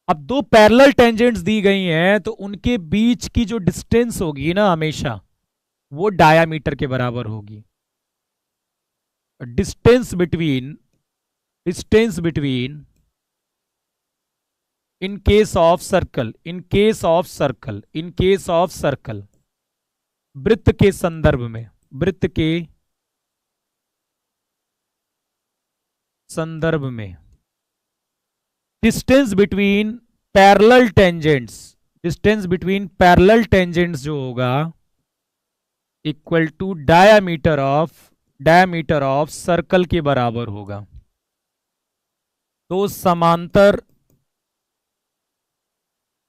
अब दो पैरेलल टेंजेंट्स दी गई हैं तो उनके बीच की जो डिस्टेंस होगी ना, हमेशा वो डायामीटर के बराबर होगी। Distance between, distance between, in case of circle, in case of circle, in case of circle, वृत्त के संदर्भ में, वृत्त के संदर्भ में, distance between parallel tangents, distance between parallel tangents जो होगा equal to diameter of circle के बराबर होगा। तो समांतर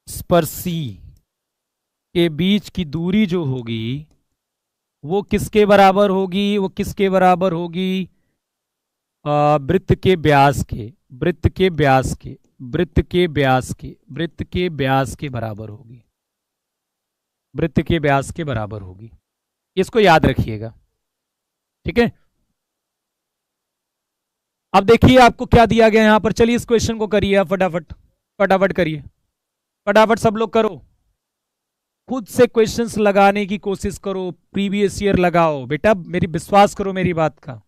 स्पर्शी के बीच की दूरी जो होगी वो किसके बराबर होगी, वो किसके बराबर होगी, वृत्त के व्यास के, वृत्त के व्यास के, वृत्त के व्यास के, वृत्त के व्यास के बराबर होगी, वृत्त के व्यास के बराबर होगी। इसको याद रखिएगा, ठीक है। अब देखिए आपको क्या दिया गया यहां पर, चलिए इस क्वेश्चन को करिए आप फटाफट, फटाफट करिए, फटाफट सब लोग करो, खुद से क्वेश्चंस लगाने की कोशिश करो, प्रीवियस ईयर लगाओ बेटा, मेरी विश्वास करो मेरी बात का।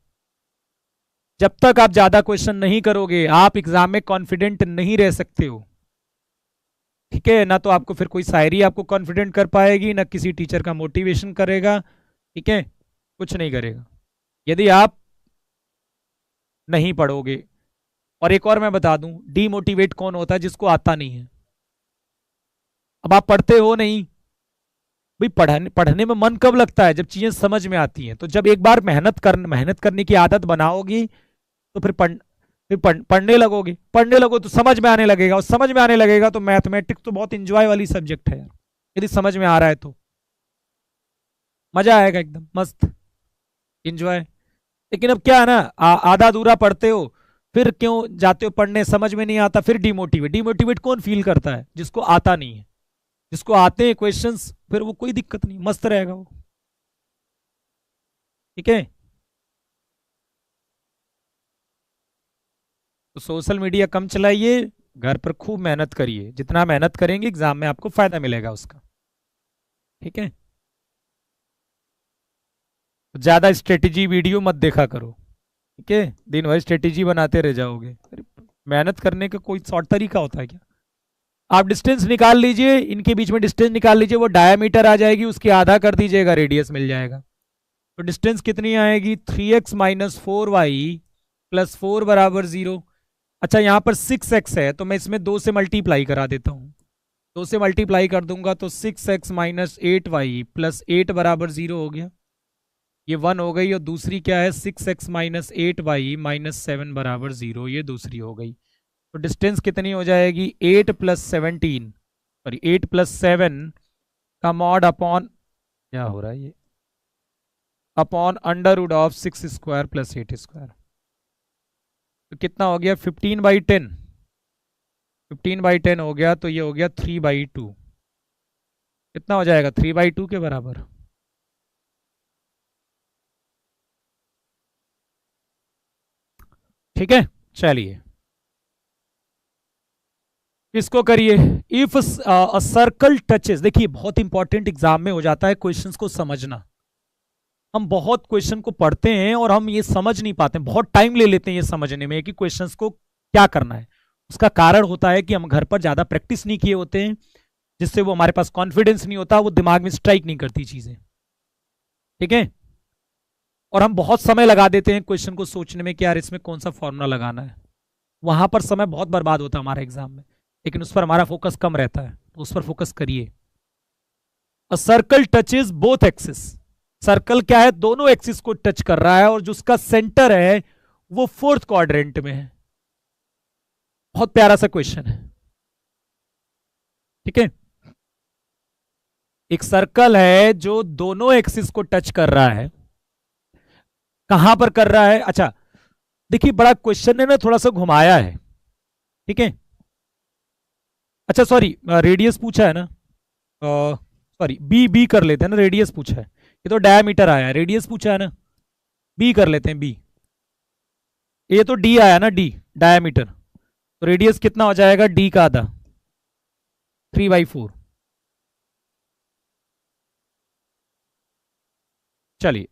जब तक आप ज्यादा क्वेश्चन नहीं करोगे आप एग्जाम में कॉन्फिडेंट नहीं रह सकते हो, ठीक है ना। तो आपको फिर कोई शायरी आपको कॉन्फिडेंट कर पाएगी ना, किसी टीचर का मोटिवेशन करेगा, ठीक है, कुछ नहीं करेगा यदि आप नहीं पढ़ोगे। और एक और मैं बता दूं, डीमोटिवेट कौन होता है, जिसको आता नहीं है। अब आप पढ़ते हो नहीं भाई, पढ़ने में मन कब लगता है, जब चीजें समझ में आती हैं। तो जब एक बार मेहनत करने की आदत बनाओगी तो फिर पढ़ने लगोगे, पढ़ने लगो तो समझ में आने लगेगा, और समझ में आने लगेगा तो मैथमेटिक्स तो बहुत इंजॉय वाली सब्जेक्ट है यार, यदि समझ में आ रहा है तो मजा आएगा एकदम मस्त, इंजॉय। लेकिन अब क्या है ना, आधा अधूरा पढ़ते हो, फिर क्यों जाते हो पढ़ने, समझ में नहीं आता, फिर डिमोटिवेट। डिमोटिवेट कौन फील करता है, जिसको आता नहीं है। जिसको आते हैं क्वेश्चंस फिर वो कोई दिक्कत नहीं, मस्त रहेगा वो, ठीक है। तो सोशल मीडिया कम चलाइए, घर पर खूब मेहनत करिए, जितना मेहनत करेंगे एग्जाम में आपको फायदा मिलेगा उसका, ठीक है। ज्यादा स्ट्रेटेजी वीडियो मत देखा करो, ठीक है, दिन भर स्ट्रेटेजी बनाते रह जाओगे, मेहनत करने का कोई शॉर्ट तरीका होता है क्या? आप डिस्टेंस निकाल लीजिए, इनके बीच में डिस्टेंस निकाल लीजिए, वो डायमीटर आ जाएगी, उसकी आधा कर दीजिएगा, रेडियस मिल जाएगा। तो डिस्टेंस कितनी आएगी? 3x माइनस 4y प्लस 4 बराबर 0। अच्छा यहाँ पर 6x है तो मैं इसमें 2 से मल्टीप्लाई करा देता हूँ, 2 से मल्टीप्लाई कर दूंगा तो 6x माइनस 8y प्लस 8 बराबर 0 हो गया, ये 1 हो गई। और दूसरी क्या है? 6x माइनस 8y माइनस 7 बराबर 0, ये दूसरी हो गई। तो डिस्टेंस कितनी हो जाएगी? 8 प्लस 17 सॉरी 8 प्लस 7 का मॉड अपॉन, क्या हो रहा है ये, upon under root of 6 square plus 8 square. तो कितना हो गया? 15/10, 15/10 हो गया, तो ये हो गया 3/2। कितना हो जाएगा? 3/2 के बराबर। ठीक है, चलिए इसको करिए। इफ अ सर्कल टचेस, देखिए बहुत इंपॉर्टेंट एग्जाम में हो जाता है क्वेश्चंस को समझना। हम बहुत क्वेश्चन को पढ़ते हैं और हम ये समझ नहीं पाते, बहुत टाइम ले लेते हैं ये समझने में कि क्वेश्चंस को क्या करना है। उसका कारण होता है कि हम घर पर ज्यादा प्रैक्टिस नहीं किए होते हैं, जिससे वो हमारे पास कॉन्फिडेंस नहीं होता, वो दिमाग में स्ट्राइक नहीं करती चीजें। ठीक है, और हम बहुत समय लगा देते हैं क्वेश्चन को सोचने में कि यार इसमें कौन सा फॉर्मूला लगाना है, वहां पर समय बहुत बर्बाद होता है हमारे एग्जाम में, लेकिन उस पर हमारा फोकस कम रहता है, तो उस पर फोकस करिए। A circle touches both axis, circle क्या है? दोनों एक्सिस को टच कर रहा है और जो उसका सेंटर है वो फोर्थ क्वाड्रेंट में है। बहुत प्यारा सा क्वेश्चन है। ठीक है, एक सर्कल है जो दोनों एक्सिस को टच कर रहा है, कहां पर कर रहा है? अच्छा देखिए, बड़ा क्वेश्चन ने ना थोड़ा सा घुमाया है। ठीक है, अच्छा सॉरी रेडियस पूछा है ना, सॉरी बी बी कर लेते हैं ना, रेडियस पूछा है, ये तो डायमीटर आया है, रेडियस पूछा है ना, बी कर लेते हैं बी। ये तो डी आया ना, डी डायमीटर, तो रेडियस कितना हो जाएगा? डी का आधा, 3/4। चलिए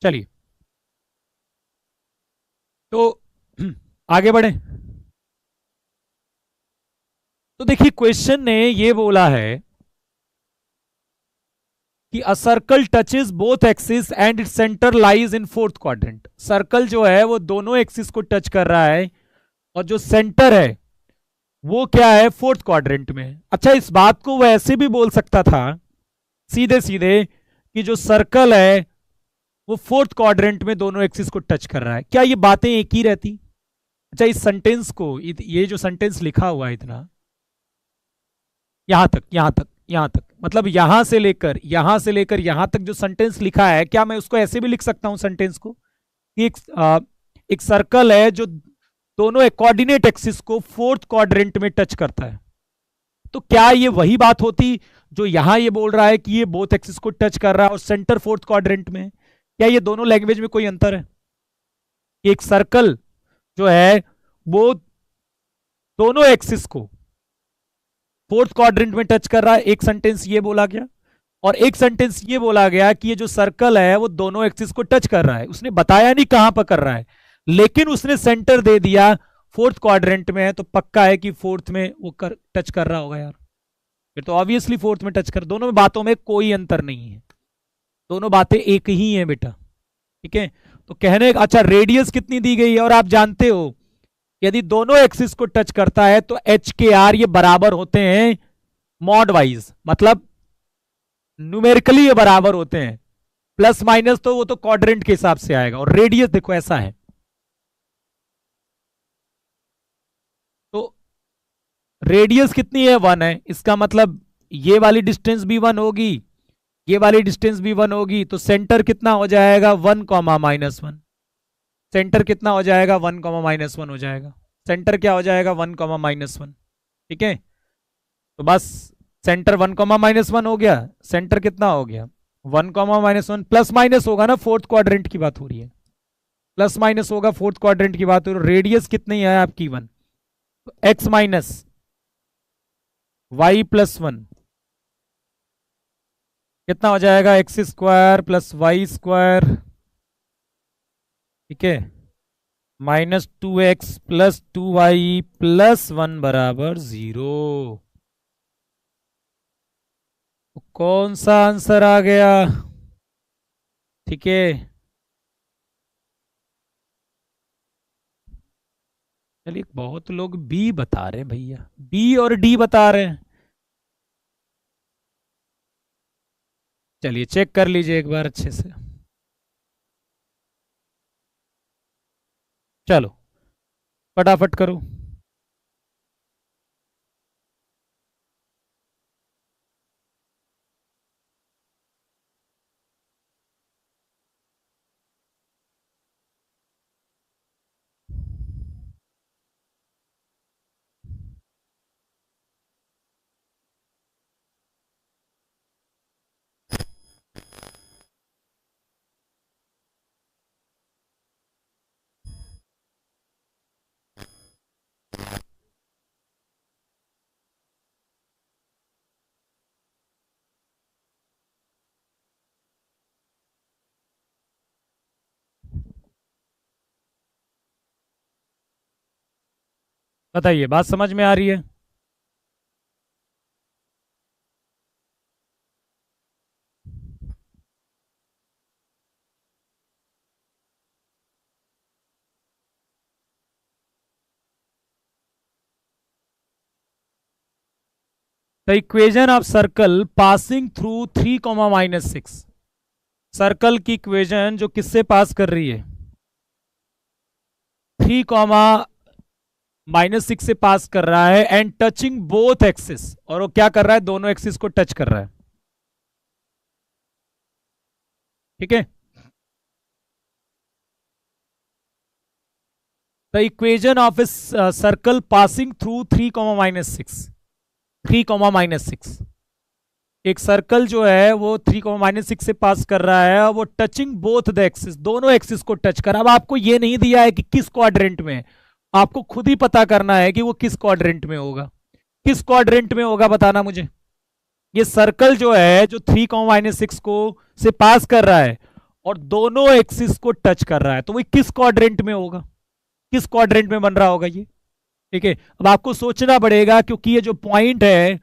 चलिए तो आगे बढ़े। तो देखिए क्वेश्चन ने ये बोला है कि a circle touches both axis and its centre lies in fourth quadrant. Circle जो है वो दोनों एक्सिस को टच कर रहा है और जो सेंटर है वो क्या है? फोर्थ क्वाड्रेंट में। अच्छा इस बात को वो ऐसे भी बोल सकता था सीधे सीधे कि जो सर्कल है वो फोर्थ क्वाड्रेंट में दोनों एक्सिस को टच कर रहा है। क्या ये बातें एक ही रहती? अच्छा इस सेंटेंस को, ये जो सेंटेंस लिखा हुआ है इतना, यहां तक यहां तक यहां तक, मतलब यहां से लेकर यहां तक जो सेंटेंस लिखा है, क्या मैं उसको ऐसे भी लिख सकता हूं सेंटेंस को कि एक सर्कल है जो दोनों कोऑर्डिनेट एक्सिस को फोर्थ क्वाड्रेंट में टच करता है? तो क्या ये वही बात होती जो यहां ये बोल रहा है कि ये बोथ एक्सिस को टच कर रहा है और सेंटर फोर्थ क्वाड्रेंट में? क्या ये दोनों लैंग्वेज में कोई अंतर है? एक सर्कल जो है वो दोनों एक्सिस को फोर्थ क्वाड्रेंट में टच कर रहा है, एक सेंटेंस ये बोला गया, और एक सेंटेंस ये बोला गया कि ये जो सर्कल है वो दोनों एक्सिस को टच कर रहा है। उसने बताया नहीं कहां पर कर रहा है, लेकिन उसने सेंटर दे दिया फोर्थ क्वाड्रेंट में है, तो पक्का है कि फोर्थ में वो टच कर रहा होगा यार, फिर तो ऑब्वियसली फोर्थ में टच कर। दोनों बातों में कोई अंतर नहीं है, दोनों बातें एक ही है बेटा। ठीक है, तो कहने अच्छा रेडियस कितनी दी गई है, और आप जानते हो यदि दोनों एक्सिस को टच करता है तो एच के आर ये बराबर होते हैं मॉड वाइज, मतलब न्यूमेरिकली ये बराबर होते हैं, प्लस माइनस तो वो तो क्वाड्रेंट के हिसाब से आएगा। और रेडियस देखो ऐसा है, तो रेडियस कितनी है? 1 है, इसका मतलब ये वाली डिस्टेंस भी 1 होगी, ये वाली डिस्टेंस भी 1 होगी, तो सेंटर कितना हो जाएगा? 1, -1। सेंटर कितना हो जाएगा? 1, -1 हो जाएगा। सेंटर क्या हो जाएगा? 1, -1। ठीक है, तो बस सेंटर 1, -1 हो गया, सेंटर कितना हो गया? 1, -1, प्लस माइनस होगा ना, फोर्थ क्वाड्रेंट की बात हो रही है, प्लस माइनस होगा, फोर्थ क्वाड्रेंट की बात हो रही है। रेडियस कितनी है आपकी? 1, तो एक्स माइनस वाई प्लस 1 कितना हो जाएगा, x square plus y square, ठीक है, -2x प्लस 2y प्लस 1 बराबर 0। तो कौन सा आंसर आ गया, ठीक है। चलिए, बहुत लोग बी बता रहे हैं भैया, बी और डी बता रहे हैं। चलिए चेक कर लीजिए एक बार अच्छे से। चलो फटाफट करो। बताइए, बात समझ में आ रही है? The equation of circle passing through 3, -6। Circle की इक्वेशन जो किससे पास कर रही है, 3, -6 से पास कर रहा है, एंड टचिंग बोथ एक्सिस, और वो क्या कर रहा है, दोनों एक्सिस को टच कर रहा है, ठीक है। The equation of a circle passing through 3, -6 एक सर्कल जो है वो 3, -6 से पास कर रहा है, वो टचिंग बोथ द एक्सिस, दोनों एक्सिस को टच कर। अब आपको ये नहीं दिया है कि किस क्वाड्रेंट में, आपको खुद ही पता करना है कि वो किस क्वाड्रेंट में होगा। किस क्वाड्रेंट में होगा बताना मुझे। ये सर्कल जो है जो 3, -6 को से पास कर रहा है और दोनों एक्सिस को टच कर रहा है, तो वो किस क्वाड्रेंट में होगा, किस क्वाड्रेंट में बन रहा होगा ये, ठीक है। अब आपको सोचना पड़ेगा, क्योंकि ये जो पॉइंट है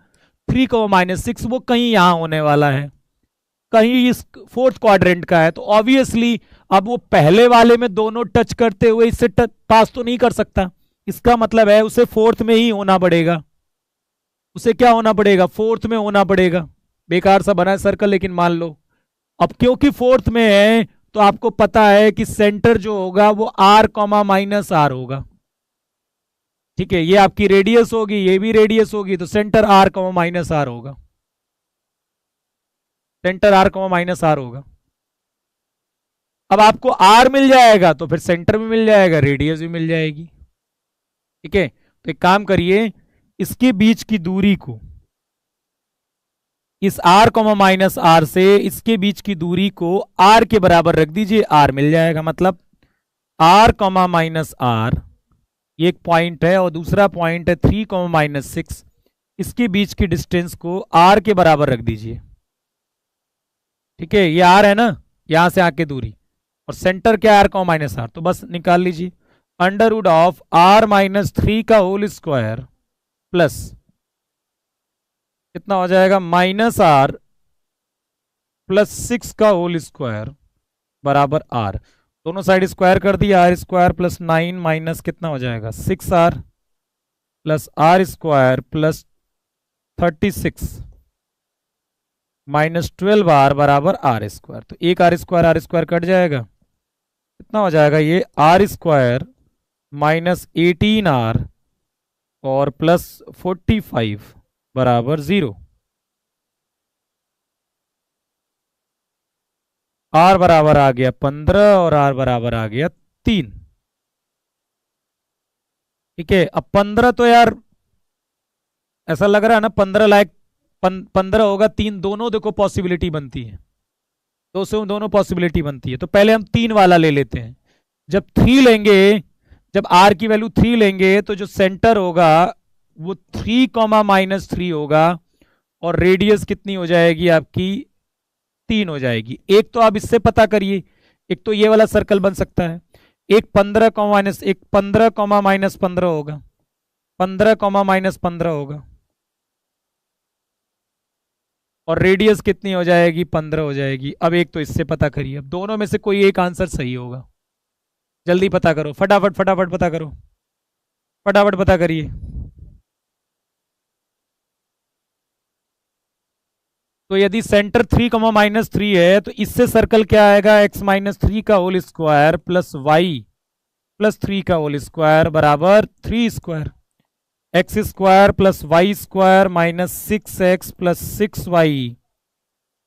3, -6 वो कहीं यहां होने वाला है, कहीं इस फोर्थ क्वाड्रेंट का है, तो ऑब्वियसली अब वो पहले वाले में दोनों टच करते हुए इससे पास तो नहीं कर सकता। इसका मतलब है उसे फोर्थ में ही होना पड़ेगा, उसे क्या होना पड़ेगा, फोर्थ में होना पड़ेगा। बेकार सा बना है सर्कल, लेकिन मान लो अब क्योंकि फोर्थ में है तो आपको पता है कि सेंटर जो होगा वो r, -r होगा, ठीक है। ये आपकी रेडियस होगी, ये भी रेडियस होगी, तो सेंटर r, -r होगा, सेंटर r, -r होगा। अब आपको r मिल जाएगा तो फिर सेंटर भी मिल जाएगा, रेडियस भी मिल जाएगी, ठीक है। तो एक काम करिए, इसके बीच की दूरी को, इस r, -r से इसके बीच की दूरी को r के बराबर रख दीजिए, r मिल जाएगा। मतलब r, -r ये एक पॉइंट है, और दूसरा पॉइंट है 3, -6, इसके बीच की डिस्टेंस को r के बराबर रख दीजिए, ठीक है। ये r है ना, यहां से आके दूरी, और सेंटर क्या r, -r, तो बस निकाल लीजिए, √r - 3 का होल स्क्वायर प्लस कितना हो जाएगा, -r + 6 का होल स्क्वायर बराबर r। दोनों साइड स्क्वायर कर दिया, r² + 9 माइनस कितना हो जाएगा, 6r + r² + 36 -12r बराबर r²। तो एक r² कट जाएगा, कितना हो जाएगा ये, r² - 18r और +45 बराबर 0। r बराबर आ गया 15 और r बराबर आ गया 3, ठीक है। अब 15 तो यार ऐसा लग रहा है ना 15 लाइक 15 होगा, 3 दोनों देखो पॉसिबिलिटी बनती है, दो से दोनों पॉसिबिलिटी बनती है। तो पहले हम 3 वाला ले लेते हैं। जब 3 लेंगे, जब r की वैल्यू 3 लेंगे तो जो सेंटर होगा वो 3, -3 होगा, और रेडियस कितनी हो जाएगी आपकी 3 हो जाएगी। एक तो आप इससे पता करिए, एक तो ये वाला सर्कल बन सकता है, एक 15 कॉमा माइनस एक 15 कॉमा माइनस 15 होगा, 15 कॉमा माइनस 15 होगा, और रेडियस कितनी हो जाएगी, 15 हो जाएगी। अब एक तो इससे पता करिए, अब दोनों में से कोई एक आंसर सही होगा। जल्दी पता करो, फटाफट फटाफट पता करो, फटाफट पता करिए। तो यदि सेंटर 3 कॉमा माइनस 3 है तो इससे सर्कल क्या आएगा, x माइनस 3 का whole square plus y plus 3 का होल स्क्वायर बराबर 3 square, x square plus y square minus 6x plus 6y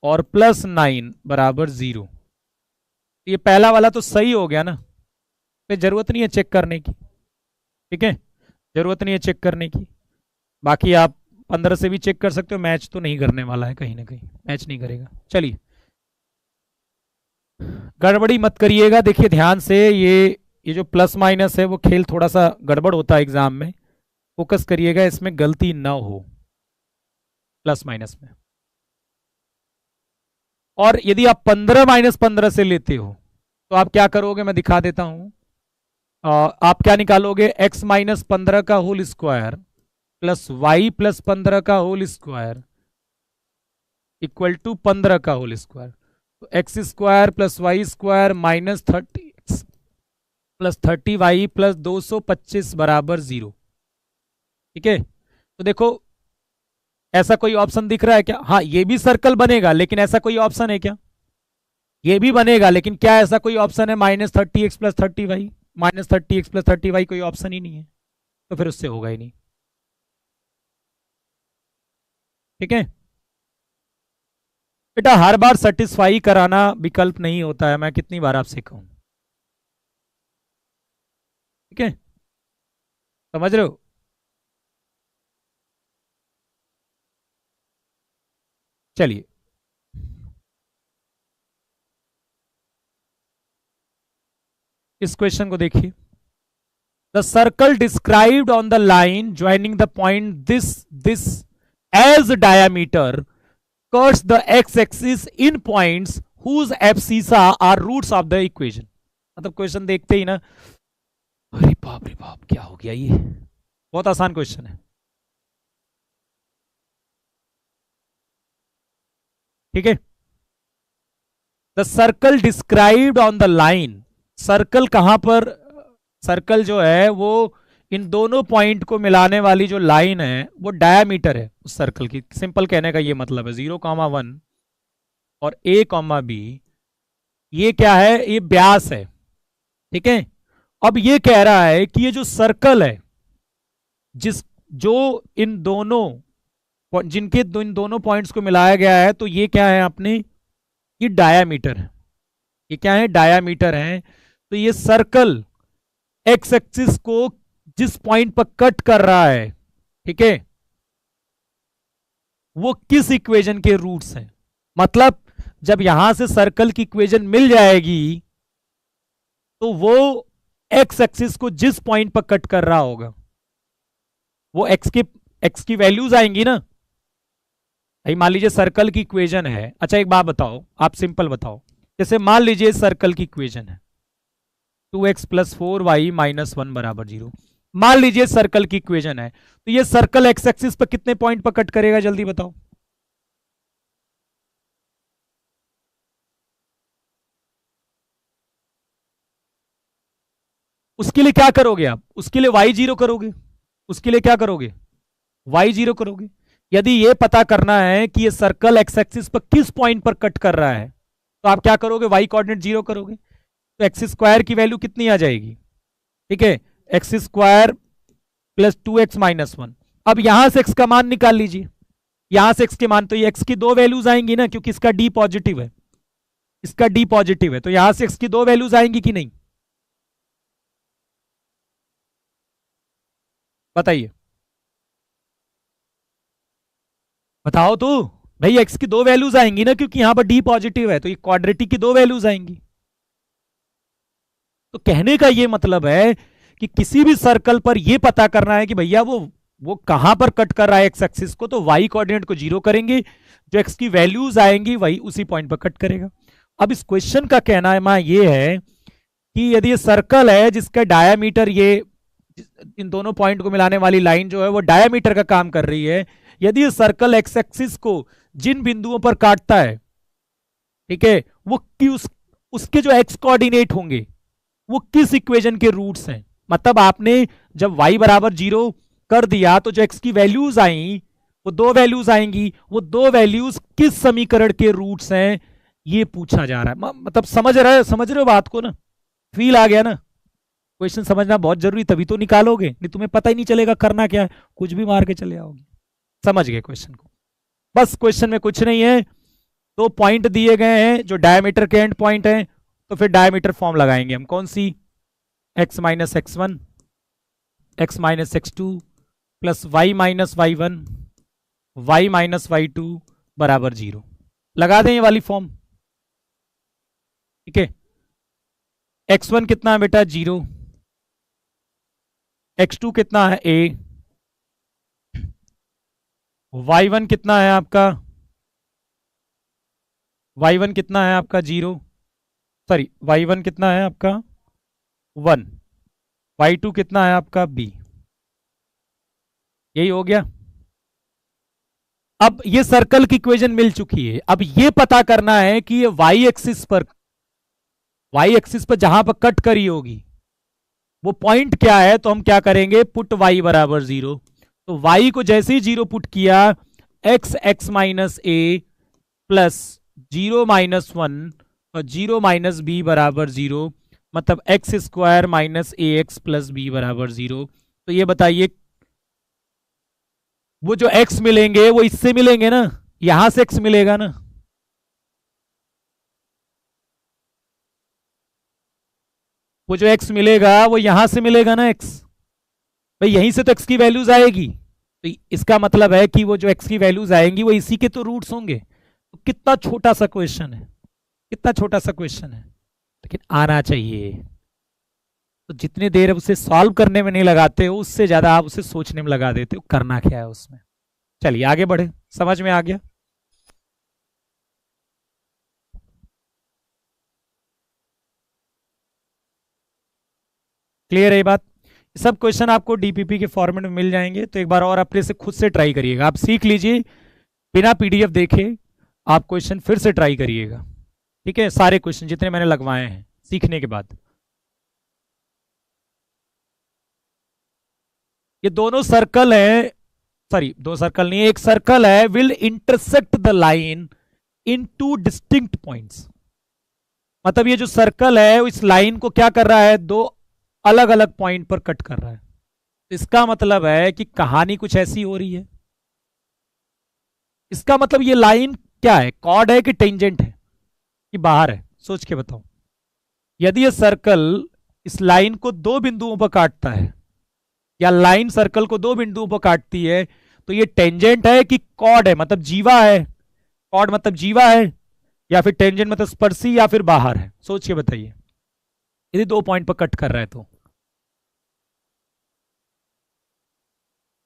और प्लस 9 बराबर 0। ये पहला वाला तो सही हो गया ना, तो जरूरत नहीं है चेक करने की, ठीक है, जरूरत नहीं है चेक करने की। बाकी आप 15 से भी चेक कर सकते हो, मैच तो नहीं करने वाला है, कहीं ना कहीं मैच नहीं करेगा। चलिए, गड़बड़ी मत करिएगा, देखिए ध्यान से, ये जो प्लस माइनस है वो खेल थोड़ा सा गड़बड़ होता है एग्जाम में, फोकस करिएगा, इसमें गलती ना हो प्लस माइनस में। और यदि आप 15 माइनस 15 से लेते हो तो आप क्या करोगे, मैं दिखा देता हूं। आप क्या निकालोगे, x माइनस 15 का whole square plus y plus 15 का होल स्क्वायर इक्वल टू 15 का होल स्क्वायर। तो x square plus y square minus 30x plus 30y plus 225 बराबर 0। ठीक है, तो देखो ऐसा कोई ऑप्शन दिख रहा है क्या, हाँ ये भी सर्कल बनेगा, लेकिन ऐसा कोई ऑप्शन है क्या, ये भी बनेगा, लेकिन क्या ऐसा कोई ऑप्शन है minus 30x plus 30y, minus 30x plus 30y कोई ऑप्शन ही नहीं है, तो फिर उससे होगा ही नहीं। ठीक है बेटा, हर बार सेटिस्फाई कराना विकल्प नहीं होता है, मैं कितनी बार आपसे कहूं, ठीक है, समझ रहे हो। चलिए, इस क्वेश्चन को देखिए, the circle described on the line joining the point this as diameter curves the x axis in points whose abscissa are roots of the equation. मतलब क्वेश्चन देखते ही ना, अरे बाप रे बाप क्या हो गया, ये बहुत आसान क्वेश्चन है। ठीक है, the circle described on the line, circle कहां पर, सर्कल जो है वो इन दोनों पॉइंट को मिलाने वाली जो लाइन है वो डायामीटर है उस सर्कल की। सिंपल कहने का ये मतलब है 0,1 और A,B ये क्या है, ये व्यास है। ठीक है, अब ये कह रहा है कि ये जो सर्कल है जो इन दोनों पॉइंट्स को मिलाया गया है, तो ये क्या है अपने, ये डायामीटर है, ये क्या है, डायामीटर है। तो ये सर्कल एक्स एक्सिस को जिस पॉइंट पर कट कर रहा है, ठीक है, वो किस इक्वेशन के रूट्स हैं। मतलब जब यहां से सर्कल की इक्वेशन मिल जाएगी तो वो एक्स एक्सिस को जिस पॉइंट पर कट कर रहा होगा वो एक्स की वैल्यूज आएंगी ना। भाई मान लीजिए सर्कल की इक्वेशन है, अच्छा एक बात बताओ, आप सिंपल बताओ, जैसे मान लीजिए सर्कल की इक्वेशन है 2x प्लस 4y माइनस 1 बराबर 0, मान लीजिए सर्कल की इक्वेशन है, तो ये सर्कल एक्स एक्सिस पर कितने पॉइंट पर कट करेगा, जल्दी बताओ। उसके लिए क्या करोगे आप, उसके लिए y0 करोगे, उसके लिए क्या करोगे, y0 करोगे। यदि ये पता करना है कि ये सर्कल एक्स एक्सिस पर किस पॉइंट पर कट कर रहा है, तो आप क्या करोगे, y कोऑर्डिनेट 0 करोगे, तो एक्स स्क्वायर की वैल्यू कितनी आ जाएगी, ठीक है, x square plus 2x minus 1। अब यहां से x का मान निकाल लीजिए, यहां से x के मान, तो ये x की दो वैल्यूज आएंगी ना, क्योंकि इसका d पॉजिटिव है, इसका d पॉजिटिव है, तो यहां से x की दो वैल्यूज आएंगी कि नहीं, बताइए, बताओ तो भाई, x की दो वैल्यूज आएंगी ना, क्योंकि यहां पर d पॉजिटिव है, तो ये क्वाड्रेटिक की दो वैल्यूज आएंगी। तो कहने का ये मतलब है कि किसी भी सर्कल पर यह पता करना है कि भैया वो कहां पर कट कर रहा है एक्स एक्सिस को, तो वाई कोऑर्डिनेट को 0 करेंगे, जो एक्स की वैल्यूज आएंगी वही उसी पॉइंट पर कट करेगा। अब इस क्वेश्चन का कहना है ये है कि यदि ये सर्कल है जिसका डायामीटर, ये इन दोनों पॉइंट को मिलाने वाली लाइन जो है वो डायामीटर का काम कर रही है, यदि ये सर्कल एक्स एक्सिस को जिन बिंदुओं पर काटता है, ठीक है, वो उसके जो एक्स कोऑर्डिनेट होंगे वो किस इक्वेशन के रूट्स हैं। मतलब आपने जब y बराबर 0 कर दिया तो जो x की वैल्यूज आई वो दो वैल्यूज आएंगी, वो दो वैल्यूज किस समीकरण के रूट्स हैं ये पूछा जा रहा है। मतलब समझ रहे हो बात को ना, फील आ गया ना। क्वेश्चन समझना बहुत जरूरी, तभी तो निकालोगे, नहीं तुम्हें पता ही नहीं चलेगा करना क्या है, कुछ भी मार के चले आओगे। समझ गए क्वेश्चन को? बस क्वेश्चन में कुछ नहीं है, दो पॉइंट दिए गए हैं जो डायमीटर के एंड पॉइंट हैं, तो फिर डायमीटर फॉर्म लगाएंगे हम। कौन सी? x minus x one, x minus x two plus y minus y one, y minus y two बराबर 0। लगा दें ये वाली फॉर्म, ठीक है। x1 कितना है बेटा? 0। x2 कितना है? a। y1 कितना है आपका? y1 कितना है आपका? 0। सॉरी, y1 कितना है आपका? 1। y2 कितना है आपका? b। यही हो गया। अब ये सर्कल की इक्वेशन मिल चुकी है। अब ये पता करना है कि ये y एक्सिस पर जहां पर कट करी होगी वो पॉइंट क्या है। तो हम क्या करेंगे? पुट y बराबर 0। तो y को जैसे ही 0 पुट किया, x माइनस ए प्लस 0 माइनस 1 और 0 माइनस बी बराबर 0, मतलब एक्स स्क्वायर माइनस ए एक्स प्लस बी बराबर 0। तो ये बताइए वो जो x मिलेंगे वो इससे मिलेंगे ना, यहां से x मिलेगा ना। वो जो x मिलेगा वो यहां से मिलेगा ना x, भाई यहीं से तो x की वैल्यूज आएगी। तो इसका मतलब है कि वो जो x की वैल्यूज आएंगी वो इसी के तो रूट्स होंगे। तो कितना छोटा सा क्वेश्चन है, कितना छोटा सा क्वेश्चन है, लेकिन आना चाहिए। तो जितनी देर उसे सॉल्व करने में नहीं लगाते हो उससे ज्यादा आप उसे सोचने में लगा देते हो करना क्या है उसमें। चलिए आगे बढ़े, समझ में आ गया? क्लियर है ये बात? सब क्वेश्चन आपको डीपीपी के फॉर्मेट में मिल जाएंगे, तो एक बार और अपने से खुद से ट्राई करिएगा। आप सीख लीजिए, बिना पीडीएफ देखे आप क्वेश्चन फिर से ट्राई करिएगा, ठीक है। सारे क्वेश्चन जितने मैंने लगवाए हैं सीखने के बाद। ये दोनों सर्कल है, सॉरी दो सर्कल नहीं, एक सर्कल है, will intersect the line in two distinct points. मतलब ये जो सर्कल है इस लाइन को क्या कर रहा है? दो अलग अलग पॉइंट पर कट कर रहा है। इसका मतलब है कि कहानी कुछ ऐसी हो रही है। इसका मतलब ये लाइन क्या है? कॉर्ड है कि टेंजेंट है कि बाहर है? सोच के बताओ। यदि ये सर्कल इस लाइन को दो बिंदुओं पर काटता है, या लाइन सर्कल को दो बिंदुओं पर काटती है, तो ये टेंजेंट है कि कॉर्ड है, मतलब जीवा है? कॉर्ड मतलब जीवा है, या फिर टेंजेंट मतलब स्पर्शी, या फिर बाहर है? सोच के बताइए। यदि दो पॉइंट पर कट कर रहा है तो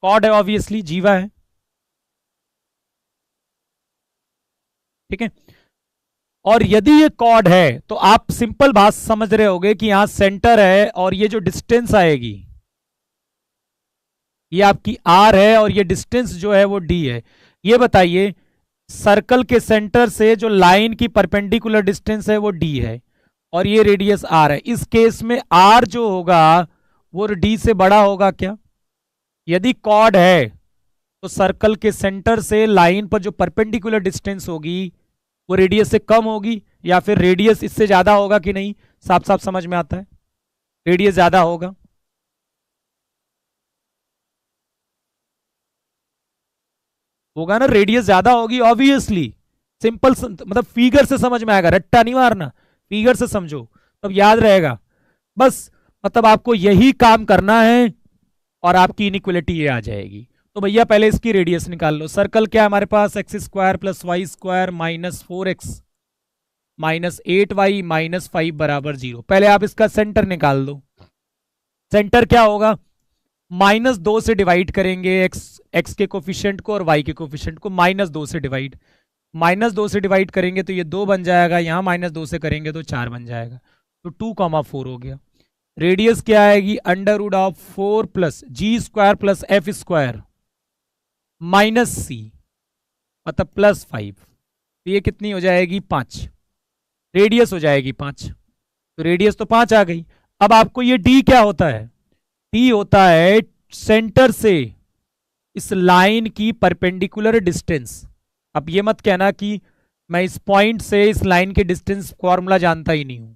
कॉर्ड है, ऑब्वियसली जीवा है, ठीक है। और यदि ये कॉर्ड है तो आप सिंपल बात समझ रहे होगे कि यहां सेंटर है और ये जो डिस्टेंस आएगी ये आपकी आर है और ये डिस्टेंस जो है वो डी है। ये बताइए सर्कल के सेंटर से जो लाइन की परपेंडिकुलर डिस्टेंस है वो डी है और ये रेडियस आर है। इस केस में आर जो होगा वो डी से बड़ा होगा क्या? यदि कॉर्ड है तो सर्कल के सेंटर से लाइन पर जो परपेंडिकुलर डिस्टेंस होगी वो रेडियस से कम होगी, या फिर रेडियस इससे ज्यादा होगा कि नहीं? साफ साफ समझ में आता है, रेडियस ज्यादा होगा। होगा ना, रेडियस ज्यादा होगी ऑब्वियसली। सिंपल मतलब फिगर से समझ में आएगा, रट्टा नहीं मारना, फिगर से समझो तब याद रहेगा। बस मतलब आपको यही काम करना है और आपकी इनइक्वलिटी ये आ जाएगी। तो भैया पहले इसकी रेडियस निकाल लो। सर्कल क्या है हमारे पास? X square plus y square minus 4x minus 8y minus 5 बराबर 0। पहले आप इसका सेंटर निकाल दो। सेंटर क्या होगा? -2 से डिवाइड करेंगे एक्स के कोफिशिएंट को और वाई के कोफिशिएंट को, -2 से डिवाइड। -2 से डिवाइड करेंगे तो ये 2 बन जाएगा, यहाँ -2 से करेंगे तो 4 बन जाएगा, तो 2,4 हो गया। रेडियस क्या आएगी, √4 plus g² plus f² minus c मतलब +5, तो ये कितनी हो जाएगी, 5। रेडियस हो जाएगी 5, तो रेडियस तो 5 आ गई। अब आपको ये d क्या होता है, d होता है सेंटर से इस लाइन की परपेंडिकुलर डिस्टेंस। अब ये मत कहना कि मैं इस पॉइंट से इस लाइन के डिस्टेंस फॉर्मूला जानता ही नहीं हूं।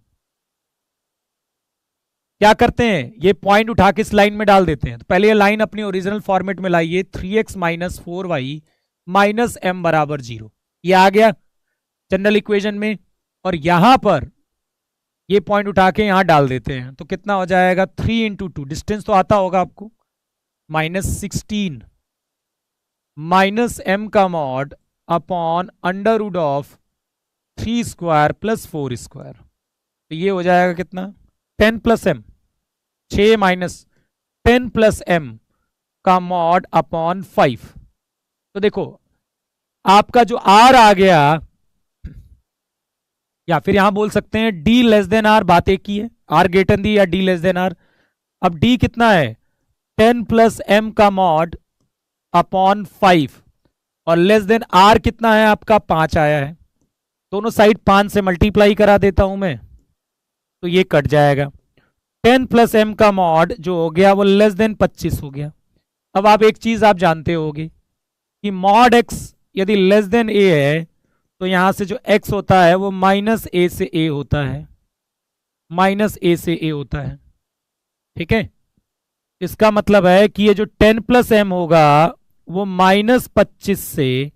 क्या करते हैं, ये पॉइंट उठा के इस लाइन में डाल देते हैं। तो पहले ये लाइन अपनी ओरिजिनल फॉर्मेट में लाइए, 3x - 4y - m = 0, ये आ गया जनरल इक्वेशन में। और यहां पर ये पॉइंट उठा के यहां डाल देते हैं, तो कितना हो जाएगा, 3 × 2, डिस्टेंस तो आता होगा आपको, -16 -m का मॉड अपॉन √3² प्लस 4², तो ये हो जाएगा कितना, 10 + m, 6 - 10 + m का मॉड अपॉन 5। तो देखो आपका जो r आ गया, या फिर यहां बोल सकते हैं d r, बात एक ही है, r ग्रेटर दी या d r। अब d कितना है, 10 + m का मॉड अपॉन 5, और r कितना है आपका, 5 आया है। दोनों साइड 5 से मल्टीप्लाई करा देता हूं मैं, तो ये कट जाएगा। 10 + m का मॉड जो हो गया वो <25 हो गया। अब आप एक चीज आप जानते होगे कि मॉड x यदि a है तो यहां से जो x होता है वो -a से a होता है, -a से a होता है, ठीक है। इसका मतलब है कि ये जो 10 + m होगा वो -25 से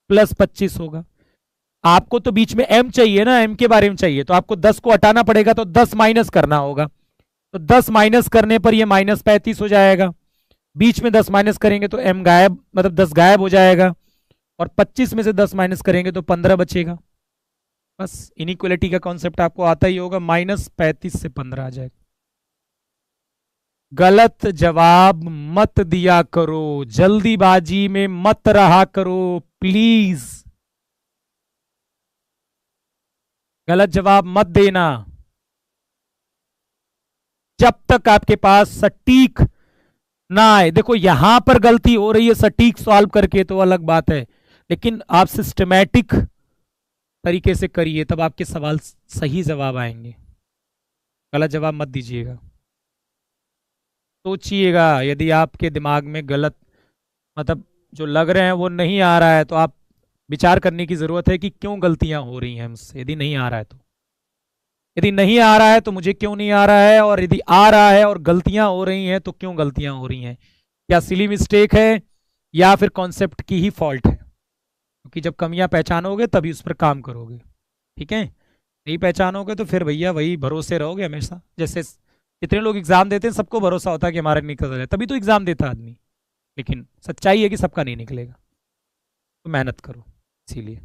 +25 होगा। आपको तो बीच में m चाहिए ना, m के बारे में चाहिए, तो आपको 10 को हटाना पड़ेगा, तो 10 माइनस करना होगा। तो 10 माइनस करने पर ये -35 हो जाएगा, बीच में 10 माइनस करेंगे तो m गायब, मतलब 10 गायब हो जाएगा, और 25 में से 10 माइनस करेंगे तो 15 बचेगा। बस इनइक्वालिटी का कॉन्सेप्ट आपको आता ही होगा, -35 से 15 आ जाएगा। गलत जवाब मत दिया करो, जल्दीबाजी में मत रहा करो प्लीज, गलत जवाब मत देना। जब तक आपके पास सटीक ना आए, देखो यहां पर गलती हो रही है सटीक सॉल्व करके तो अलग बात है, लेकिन आप सिस्टमैटिक तरीके से करिए तब आपके सवाल सही जवाब आएंगे। गलत जवाब मत दीजिएगा। सोचिएगा, यदि आपके दिमाग में गलत मतलब जो लग रहे हैं वो नहीं आ रहा है तो आप विचार करने की जरूरत है कि क्यों गलतियां हो रही हैं मुझसे। यदि नहीं आ रहा है तो, यदि नहीं आ रहा है तो मुझे क्यों नहीं आ रहा है, और यदि आ रहा है और गलतियां हो रही हैं तो क्यों गलतियां हो रही हैं, क्या सिली मिस्टेक है या फिर कॉन्सेप्ट की ही फॉल्ट है। क्योंकि जब कमियां पहचानोगे तभी उस पर काम करोगे, ठीक है। नहीं पहचानोगे तो फिर भैया वही भरोसे रहोगे हमेशा। जैसे जितने लोग एग्जाम देते हैं सबको भरोसा होता है कि हमारा निकल है, तभी तो एग्जाम देता आदमी, लेकिन सच्चाई है कि सबका नहीं निकलेगा, तो मेहनत करो इसीलिए।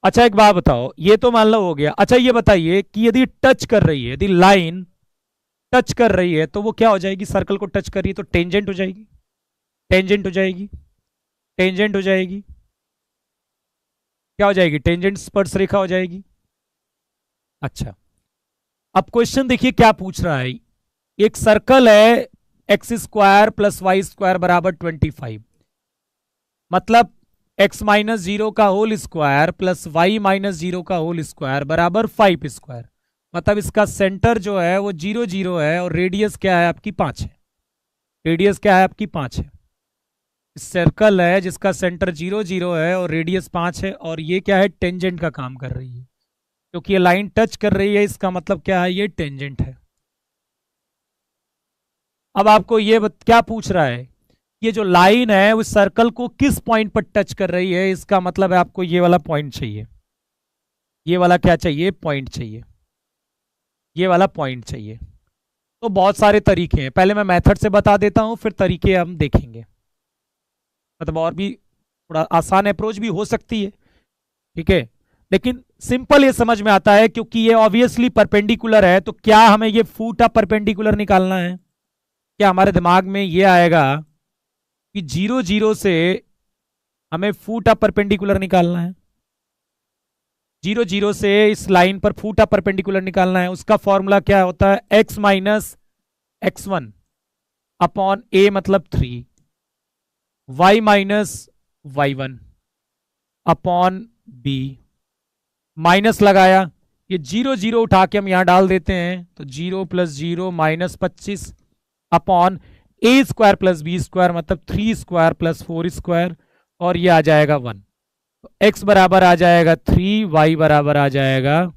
अच्छा एक बात बताओ, ये तो मान लो हो गया। अच्छा ये बताइए कि यदि टच कर रही है, यदि लाइन टच कर रही है तो वो क्या हो जाएगी, सर्कल को टच कर रही है तो टेंजेंट हो जाएगी, टेंजेंट हो जाएगी, टेंजेंट हो जाएगी, क्या हो जाएगी, टेंजेंट स्पर्श रेखा हो जाएगी। अच्छा अब क्वेश्चन देखिए क्या पूछ रहा है, एक सर्कल है x² + y² = 25, मतलब x - 0 का होल स्क्वायर प्लस y - 0 का होल स्क्वायर बराबर 5²। मतलब इसका सेंटर जो है वो 0 0 है और रेडियस क्या है आपकी 5 है, रेडियस क्या है आपकी 5 है। सर्कल है जिसका सेंटर 0 0 है और रेडियस 5 है, और ये क्या है, टेंजेंट का काम कर रही है, क्योंकि ये लाइन टच कर रही है, इसका मतलब क्या है, ये टेंजेंट है। अब आपको ये क्या पूछ रहा है, ये जो लाइन है उस सर्कल को किस पॉइंट पर टच कर रही है, इसका मतलब है आपको ये वाला पॉइंट चाहिए, ये वाला क्या चाहिए, पॉइंट चाहिए, ये वाला पॉइंट चाहिए। तो बहुत सारे तरीके हैं, पहले मैं मेथड से बता देता हूं फिर तरीके हम देखेंगे, मतलब और भी थोड़ा आसान अप्रोच भी हो सकती है, ठीक है, लेकिन सिंपल ये समझ में आता है क्योंकि ये ऑब्वियसली परपेंडिकुलर है। तो क्या हमें ये फूट ऑफ परपेंडिकुलर निकालना है, क्या हमारे दिमाग में ये आएगा कि 0 0 से हमें फुट ऑफ परपेंडिकुलर निकालना है। 0 0 से इस लाइन पर फुट ऑफ परपेंडिकुलर निकालना है। उसका फॉर्मूला क्या होता है? x minus x1 upon a मतलब 3, y minus y1 upon b। Minus लगाया, ये 0 0 उठा के हम यहां डाल देते हैं, तो 0 प्लस 0 माइनस 25 अपॉन ए स्क्वायर प्लस बी स्क्वायर मतलब 3 स्क्वायर प्लस 4 स्क्वायर, और ये आ जाएगा 1। तो x बराबर आ जाएगा 3, y बराबर आ जाएगा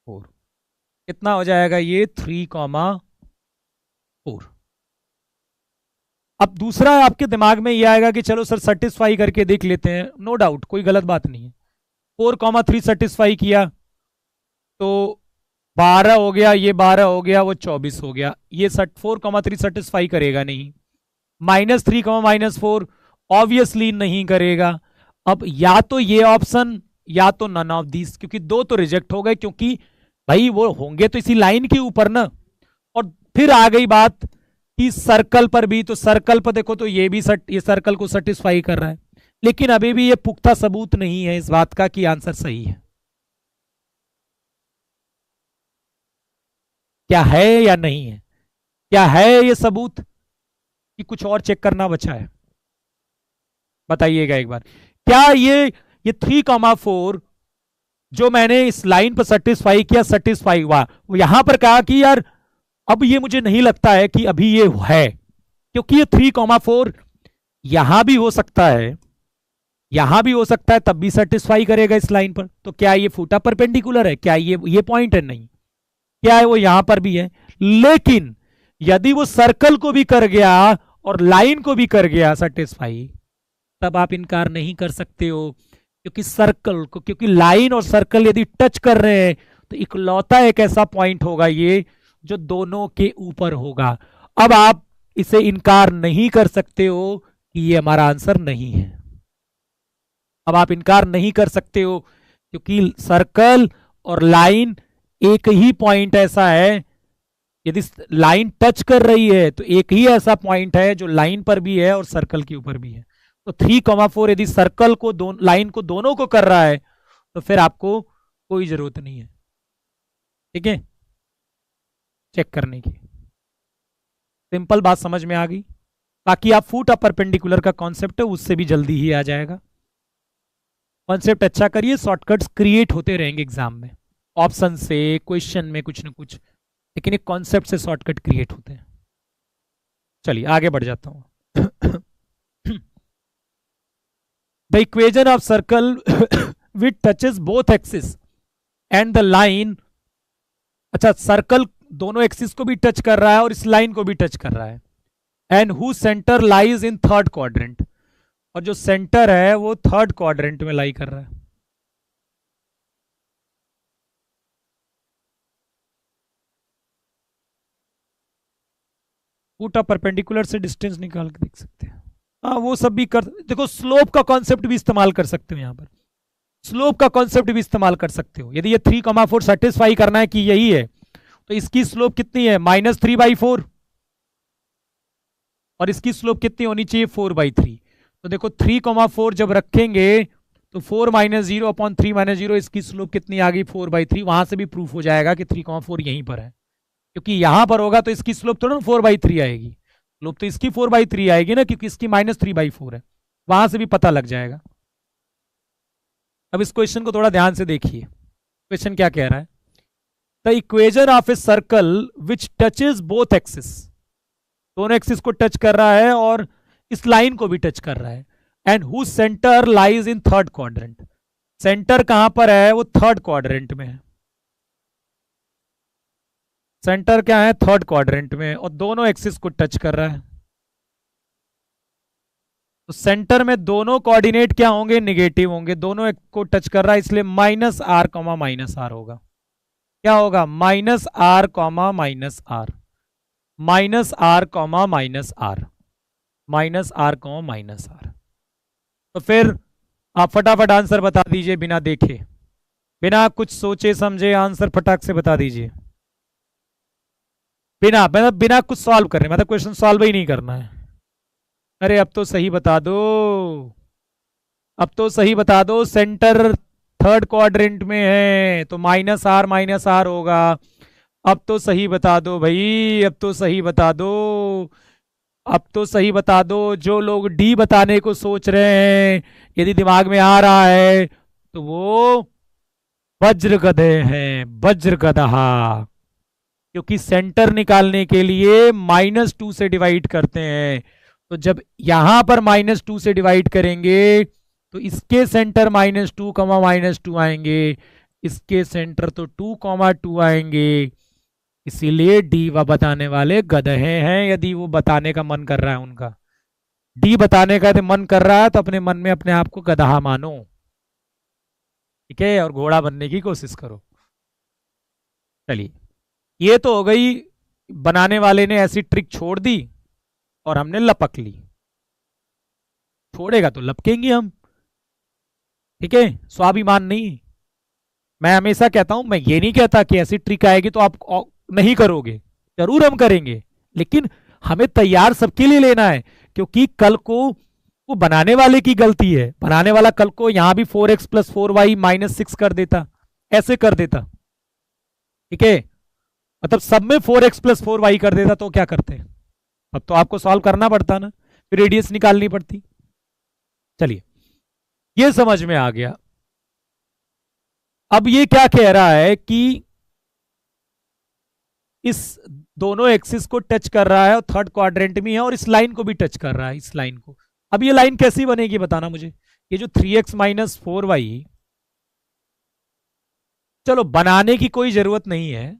4। कितना हो जाएगा ये? 3,4। अब दूसरा आपके दिमाग में ये आएगा कि चलो सर सेटिस्फाई करके देख लेते हैं। नो डाउट, कोई गलत बात नहीं है। 4,3 सेटिस्फाई किया तो 12 हो गया, ये 12 हो गया, वो 24 हो गया। ये 4,3 सेटिस्फाई करेगा नहीं। -3, -4 ऑब्वियसली नहीं करेगा। अब या तो ये ऑप्शन या तो नन ऑफ दीज, क्योंकि दो तो रिजेक्ट हो गए, क्योंकि भाई वो होंगे तो इसी लाइन के ऊपर ना। और फिर आ गई बात कि सर्कल पर भी, तो सर्कल पर देखो तो ये भी ये सर्कल को सेटिस्फाई कर रहा है, लेकिन अभी भी ये पुख्ता सबूत नहीं है इस बात का कि आंसर सही है। क्या है या नहीं है? क्या है ये सबूत कि कुछ और चेक करना बचा है? बताइएगा एक बार। क्या ये 3,4 जो मैंने इस लाइन पर सेटिस्फाई किया, सेटिस्फाई हुआ? वो यहां पर कहा कि यार अब ये मुझे नहीं लगता है कि अभी ये है, क्योंकि ये 3,4 यहां भी हो सकता है, यहां भी हो सकता है, तब भी सेटिस्फाई करेगा इस लाइन पर। तो क्या ये फूटा परपेंडिकुलर है? क्या ये पॉइंट है? नहीं। क्या है? वो यहां पर भी है। लेकिन यदि वो सर्कल को भी कर गया और लाइन को भी कर गया सेटिस्फाई, तब आप इनकार नहीं कर सकते हो, क्योंकि सर्कल को, क्योंकि लाइन और सर्कल यदि टच कर रहे हैं तो इकलौता एक ऐसा पॉइंट होगा ये जो दोनों के ऊपर होगा। अब आप इसे इनकार नहीं कर सकते हो कि ये हमारा आंसर नहीं है। अब आप इनकार नहीं कर सकते हो, क्योंकि सर्कल और लाइन एक ही पॉइंट ऐसा है, यदि लाइन टच कर रही है तो एक ही ऐसा पॉइंट है जो लाइन पर भी है और सर्कल के ऊपर भी है। तो 3,4 यदि सर्कल को लाइन को दोनों को कर रहा है तो फिर आपको कोई जरूरत नहीं है, ठीक है, चेक करने की। सिंपल बात समझ में आ गई। बाकी आप फुट ऑफ परपेंडिकुलर का कॉन्सेप्ट है, उससे भी जल्दी ही आ जाएगा। कॉन्सेप्ट अच्छा करिए, शॉर्टकट्स क्रिएट होते रहेंगे एग्जाम में, ऑप्शन से, क्वेश्चन में कुछ ना कुछ, लेकिन एक कॉन्सेप्ट से शॉर्टकट क्रिएट होते हैं। चलिए आगे बढ़ जाता हूं। The equation of circle which touches both axis and the line. अच्छा, सर्कल दोनों एक्सिस को भी टच कर रहा है और इस लाइन को भी टच कर रहा है, and who centre lies in third quadrant, और जो सेंटर है वो थर्ड क्वाड्रेंट में लाई कर रहा है। फुट ऑफ परपेंडिकुलर से डिस्टेंस निकाल के देख सकते हैं। हाँ, वो सब भी कर, देखो स्लोप का कॉन्सेप्ट भी इस्तेमाल कर सकते हो, यहां पर स्लोप का कॉन्सेप्ट भी इस्तेमाल कर सकते हो। यदि ये 3,4 सेटिस्फाई करना है कि यही है, तो इसकी स्लोप कितनी है? -3/4, और इसकी स्लोप कितनी होनी चाहिए? 4/3। तो देखो 3,4 जब रखेंगे तो 4 - 0 अपॉन 3 - 0, इसकी स्लोप कितनी आ गई? 4/3। वहां से भी प्रूफ हो जाएगा कि 3,4 यहीं पर है, क्योंकि यहां पर होगा तो इसकी स्लोप थोड़ा 4/3 आएगी, स्लोप तो इसकी 4/3 आएगी ना, क्योंकि इसकी -3/4 है। वहां से भी पता लग जाएगा। अब इस क्वेश्चन को थोड़ा ध्यान से देखिए। क्वेश्चन क्या कह रहा है? The equation of a circle which touches both axis, दोनों एक्सिस को टच कर रहा है और इस लाइन को भी टच कर रहा है, and who centre lies in third quadrant, centre कहां पर है? वो थर्ड क्वाड्रेंट में है। सेंटर क्या है? थर्ड क्वाड्रेंट में, और दोनों एक्सिस को टच कर रहा है। तो सेंटर में दोनों कोऑर्डिनेट क्या होंगे? नेगेटिव होंगे, दोनों को टच कर रहा है, इसलिए -r, -r होगा। क्या होगा? -r, -r, -r, -r, -r। तो फिर आप फटाफट आंसर बता दीजिए, बिना देखे, बिना कुछ सोचे समझे आंसर फटाक से बता दीजिए, बिना कुछ सॉल्व करने, मतलब क्वेश्चन सॉल्व ही नहीं करना है। अरे अब तो सही बता दो, अब तो सही बता दो। सेंटर थर्ड क्वाड्रेंट में है तो माइनस आर होगा। अब तो सही बता दो भाई, अब तो सही बता दो, अब तो सही बता दो। जो लोग डी बताने को सोच रहे हैं, यदि दिमाग में आ रहा है तो वो वज्र गधे हैं, वज्र गधा। क्योंकि सेंटर निकालने के लिए -2 से डिवाइड करते हैं, तो जब यहां पर -2 से डिवाइड करेंगे तो इसके सेंटर -2 आएंगे, इसके सेंटर तो 2 आएंगे। इसीलिए डी व बताने वाले गधे हैं, यदि वो बताने का मन कर रहा है उनका। डी बताने का यदि मन कर रहा है तो अपने मन में अपने आप को गधा मानो, ठीक है, और घोड़ा बनने की कोशिश करो। चलिए, ये तो हो गई, बनाने वाले ने ऐसी ट्रिक छोड़ दी और हमने लपक ली। छोड़ेगा तो लपकेंगे हम, ठीक है, स्वाभिमान नहीं। मैं हमेशा कहता हूं, मैं ये नहीं कहता कि ऐसी ट्रिक आएगी तो आप नहीं करोगे, जरूर हम करेंगे, लेकिन हमें तैयार सबके लिए लेना है। क्योंकि कल को वो बनाने वाले की गलती है, बनाने वाला कल को यहां भी 4x + 4y -6 कर देता, ऐसे कर देता, ठीक है, मतलब सब में 4x + 4y कर देता तो क्या करते? अब तो आपको सॉल्व करना पड़ता ना, फिर रेडियस निकालनी पड़ती। चलिए, ये समझ में आ गया। अब ये क्या कह रहा है कि इस दोनों एक्सिस को टच कर रहा है और थर्ड क्वाड्रेंट में है, और इस लाइन को भी टच कर रहा है, इस लाइन को। अब ये लाइन कैसी बनेगी बताना मुझे। ये जो 3x - 4y, चलो बनाने की कोई जरूरत नहीं है,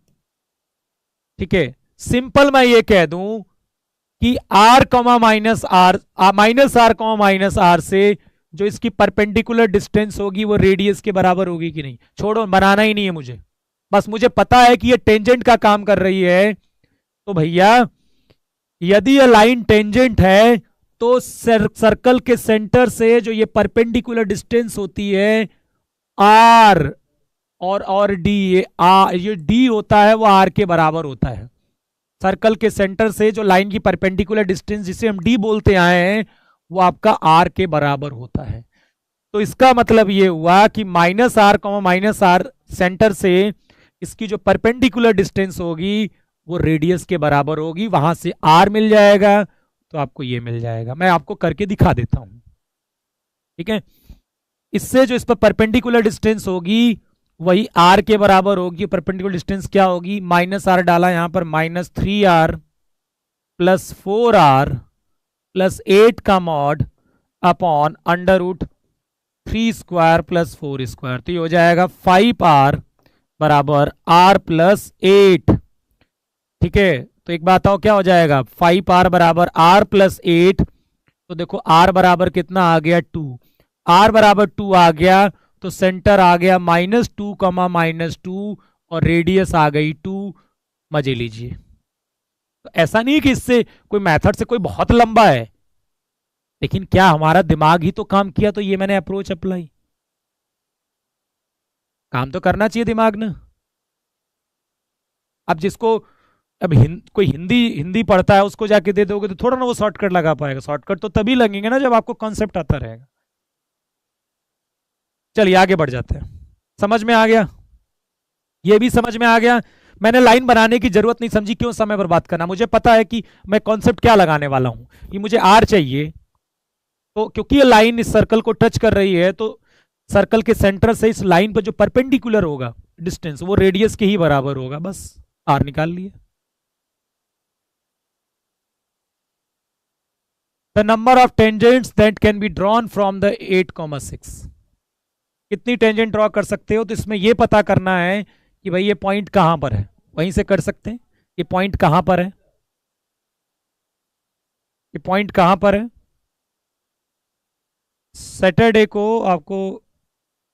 ठीक है, सिंपल मैं ये कह दूं कि r, -r से जो इसकी परपेंडिकुलर डिस्टेंस होगी वो रेडियस के बराबर होगी कि नहीं। छोड़ो, बनाना ही नहीं है मुझे, बस मुझे पता है कि ये टेंजेंट का काम कर रही है। तो भैया, यदि ये लाइन टेंजेंट है तो सर्कल के सेंटर से जो ये परपेंडिकुलर डिस्टेंस होती है आर, और डी, ये डी होता है वो आर के बराबर होता है। सर्कल के सेंटर से जो लाइन की परपेंडिकुलर डिस्टेंस जिसे हम डी बोलते आए हैं वो आपका आर के बराबर होता है। तो इसका मतलब ये हुआ कि -r, सेंटर से इसकी जो परपेंडिकुलर डिस्टेंस होगी वो रेडियस के बराबर होगी। वहां से r मिल जाएगा तो आपको ये मिल जाएगा। मैं आपको करके दिखा देता हूं, ठीक है। इससे जो इस पर परपेंडिकुलर डिस्टेंस होगी वही r के बराबर होगी। परपेंडिकुलर डिस्टेंस क्या होगी, -r डाला यहां पर, -3r + 4r + 8 का मॉड अपॉन √3² + 4²। तो ये हो जाएगा 5r बराबर r + 8, ठीक है। तो एक बात आओ, क्या हो जाएगा, 5r बराबर r + 8। तो देखो r बराबर कितना आ गया, 2। r बराबर 2 आ गया तो सेंटर आ गया -2, -2, और रेडियस आ गई 2। मजे लीजिए। तो ऐसा नहीं कि इससे कोई मेथड से कोई बहुत लंबा है, लेकिन क्या हमारा दिमाग ही तो काम किया, तो ये मैंने अप्रोच अप्लाई। काम तो करना चाहिए दिमाग ने। अब जिसको अब कोई हिंदी हिंदी पढ़ता है उसको जाके दे दोगे तो थोड़ा ना वो शॉर्टकट लगा पाएगा। शॉर्टकट तो तभी लगेंगे ना जब आपको कॉन्सेप्ट आता रहेगा। चलिए आगे बढ़ जाते हैं। समझ में आ गया, ये भी समझ में आ गया। मैंने लाइन बनाने की जरूरत नहीं समझी, क्यों समय बर्बाद करना। मुझे पता है कि मैं कॉन्सेप्ट क्या लगाने वाला हूं। ये मुझे आर चाहिए, तो क्योंकि ये लाइन इस सर्कल को टच कर रही है तो सर्कल के सेंटर से इस लाइन पर जो परपेंडिकुलर होगा डिस्टेंस वो रेडियस के ही बराबर होगा। बस आर निकाल लिए। The number of tangents that can be drawn from the 8,6। कितनी टेंजेंट ड्रॉ कर सकते हो, तो इसमें यह पता करना है कि भाई ये पॉइंट कहां पर है, वहीं से कर सकते हैं। ये पॉइंट कहां पर है, ये पॉइंट कहां पर है। सैटरडे को आपको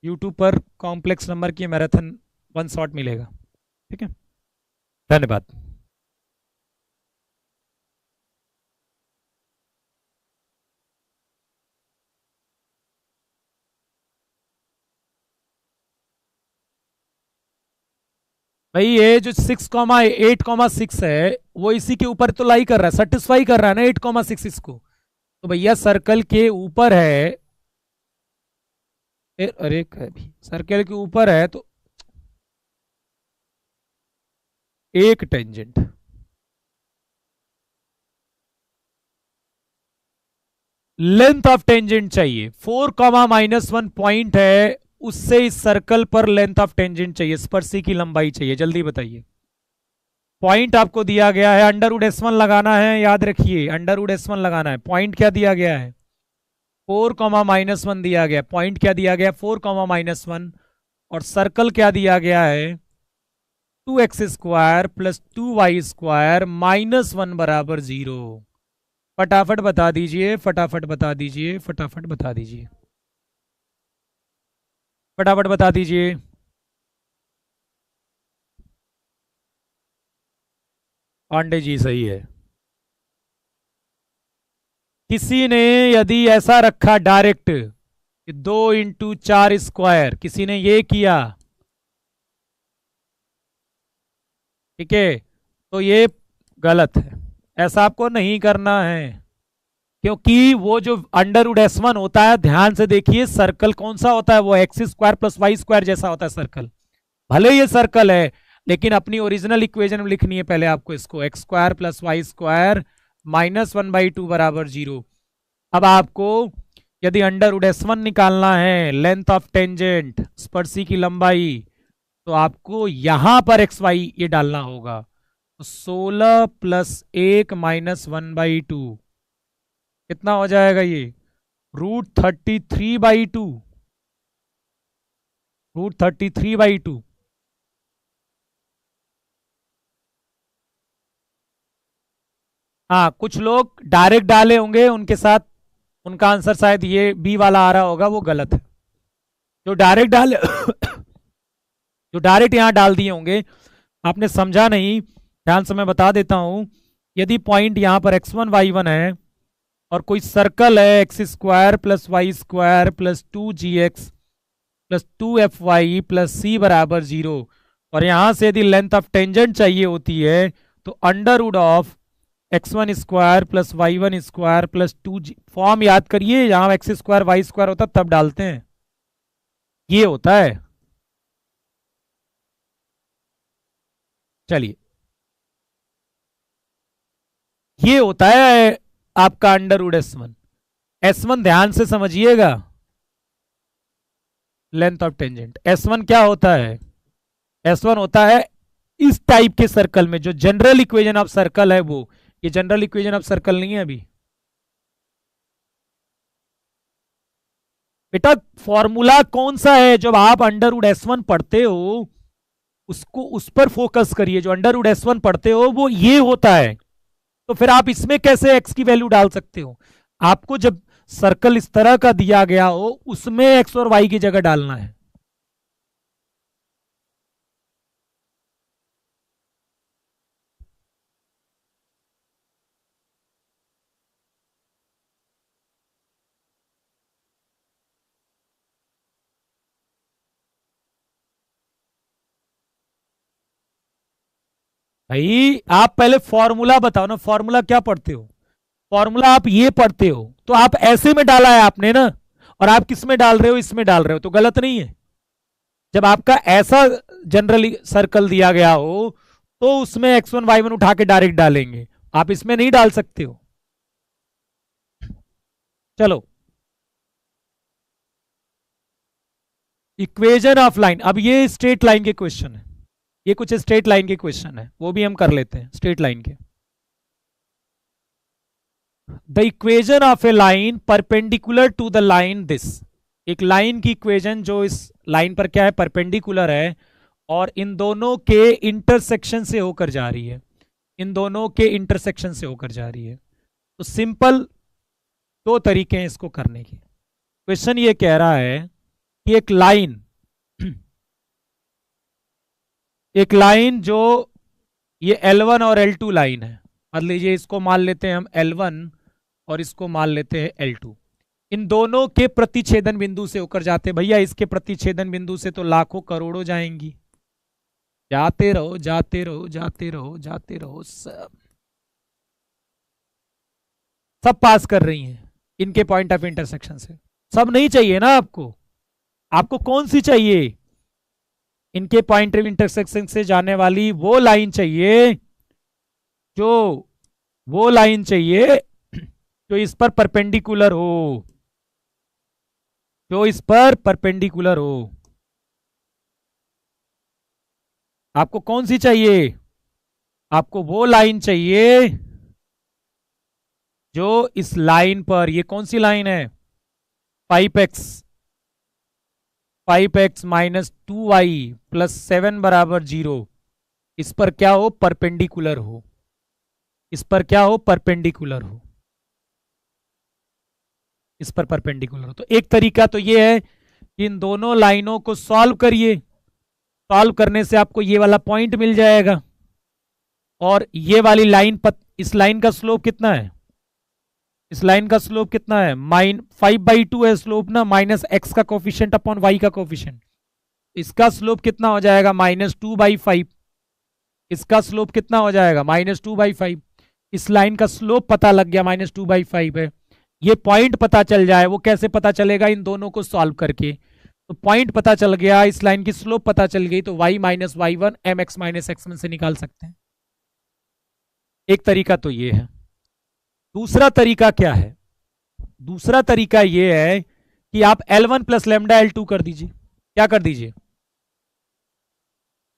यूट्यूब पर कॉम्प्लेक्स नंबर की मैराथन 1 शॉट मिलेगा, ठीक है। धन्यवाद। भाई ये जो 6,8,6 है वो इसी के ऊपर तो लाई कर रहा है, सेटिस्फाई कर रहा है ना 8,6 इसको। तो भैया सर्कल के ऊपर है, अरे भी सर्कल के ऊपर है तो एक टेंजेंट, लेंथ ऑफ टेंजेंट चाहिए। 4, -1 पॉइंट है, उससे इस सर्कल पर लेंथ ऑफ टेंजेंट चाहिए, स्पर्शी की लंबाई चाहिए। जल्दी बताइए। पॉइंट आपको दिया गया है, √S1 लगाना है, याद रखिए √S1 लगाना है। पॉइंट क्या दिया गया है? 4, -1 दिया गया। पॉइंट क्या दिया गया? 4, -1। और सर्कल क्या दिया गया है? 2x² + 2y² -1 बराबर 0। फटाफट बता दीजिए, फटाफट बता दीजिए, फटाफट बता दीजिए, फटाफट बता दीजिए। पांडे जी सही है। किसी ने यदि ऐसा रखा डायरेक्ट 2 × 4², किसी ने ये किया, ठीक है, तो ये गलत है, ऐसा आपको नहीं करना है। क्योंकि वो जो √S1 होता है, ध्यान से देखिए, सर्कल कौन सा होता है? वो x² + y² जैसा होता है सर्कल। भले ये सर्कल है, लेकिन अपनी ओरिजिनल इक्वेशन में लिखनी है पहले आपको इसको, x² + y² -1/2 बराबर 0। अब आपको यदि √S1 निकालना है, लेंथ ऑफ टेंजेंट, स्पर्शी की लंबाई, तो आपको यहां पर xy ये डालना होगा। तो 16 + 1 -1/2 कितना हो जाएगा? ये √33/2, √33/2। हाँ, कुछ लोग डायरेक्ट डाले होंगे, उनके साथ उनका आंसर शायद ये बी वाला आ रहा होगा, वो गलत है। जो डायरेक्ट डाले जो डायरेक्ट यहां डाल दिए होंगे, आपने समझा नहीं, ध्यान से मैं बता देता हूं। यदि पॉइंट यहां पर x1 y1 है और कोई सर्कल है x² + y² + 2gx + 2fy + c बराबर 0, और यहां से यदि लेंथ ऑफ टेंजेंट चाहिए होती है, तो √x1² + y1² + 2g, फॉर्म याद करिए, यहां x² y² होता तब डालते हैं, ये होता है। चलिए, ये होता है आपका √S1। S1 ध्यान से समझिएगा, लेंथ ऑफ टेंजेंट। S1 क्या होता है? S1 होता है इस टाइप के सर्कल में, जो जनरल इक्वेशन ऑफ सर्कल है वो, ये जनरल इक्वेशन ऑफ सर्कल नहीं है अभी बेटा। फॉर्मूला कौन सा है? जब आप √S1 पढ़ते हो, उसको उस पर फोकस करिए। जो √S1 पढ़ते हो वो ये होता है, तो फिर आप इसमें कैसे x की वैल्यू डाल सकते हो? आपको जब सर्कल इस तरह का दिया गया हो, उसमें x और y की जगह डालना है। भाई आप पहले फॉर्मूला बताओ ना, फॉर्मूला क्या पढ़ते हो? फॉर्मूला आप ये पढ़ते हो, तो आप ऐसे में डाला है आपने ना, और आप किस में डाल रहे हो? इसमें डाल रहे हो, तो गलत नहीं है। जब आपका ऐसा जनरली सर्कल दिया गया हो, तो उसमें x1 y1 उठा के डायरेक्ट डालेंगे, आप इसमें नहीं डाल सकते हो। चलो, इक्वेशन ऑफ लाइन। अब ये स्ट्रेट लाइन के क्वेश्चन है, ये कुछ स्ट्रेट लाइन के क्वेश्चन है, वो भी हम कर लेते हैं स्ट्रेट लाइन के। The equation of a line perpendicular to the line this, एक लाइन की इक्वेशन जो इस लाइन पर क्या है? परपेंडिकुलर है, और इन दोनों के इंटरसेक्शन से होकर जा रही है, इन दोनों के इंटरसेक्शन से होकर जा रही है। तो सिंपल दो तरीके हैं इसको करने के। क्वेश्चन ये कह रहा है कि एक लाइन एक लाइन जो ये L1 और L2 लाइन है, मान लीजिए इसको मान लेते हैं हम L1 और इसको मान लेते हैं L2। इन दोनों के प्रतिच्छेदन बिंदु से होकर जाते हैं। भैया इसके प्रतिच्छेदन बिंदु से तो लाखों करोड़ों जाएंगी, जाते रहो जाते रहो जाते रहो जाते रहो, सब पास कर रही हैं। इनके पॉइंट ऑफ इंटरसेक्शन से। सब नहीं चाहिए ना आपको, आपको कौन सी चाहिए? इनके पॉइंट ऑफ इंटरसेक्शन से जाने वाली वो लाइन चाहिए, जो वो लाइन चाहिए जो इस पर परपेंडिकुलर हो, जो इस पर परपेंडिकुलर हो। आपको कौन सी चाहिए? आपको वो लाइन चाहिए जो इस लाइन पर, ये कौन सी लाइन है? 5x, 5x minus 2y plus 7 बराबर 0, इस पर क्या हो? परपेंडिकुलर हो। इस पर क्या हो? परपेंडिकुलर हो। इस पर परपेंडिकुलर हो। तो एक तरीका तो ये है कि इन दोनों लाइनों को सॉल्व करिए, सॉल्व करने से आपको ये वाला पॉइंट मिल जाएगा। और ये वाली लाइन इस लाइन का स्लोप कितना है? इस लाइन का स्लोप कितना है? 5/2 है स्लोप ना, माइनस एक्स का कोफिशिएंट अपॉन वाई का कोफिशिएंट। इसका स्लोप कितना हो जाएगा? -2/5। इसका स्लोप कितना हो जाएगा? -2/5। इस लाइन का स्लोप पता लग गया, -2/5 है। ये पॉइंट पता चल जाए, वो कैसे पता चलेगा? इन दोनों को सॉल्व करके। तो पॉइंट पता चल गया, इस लाइन की स्लोप पता चल गई, तो y minus y1 mx minus x1 से निकाल सकते हैं। एक तरीका तो ये है। दूसरा तरीका क्या है? दूसरा तरीका ये है कि आप L1 प्लस लेमडा L2 कर दीजिए। क्या कर दीजिए?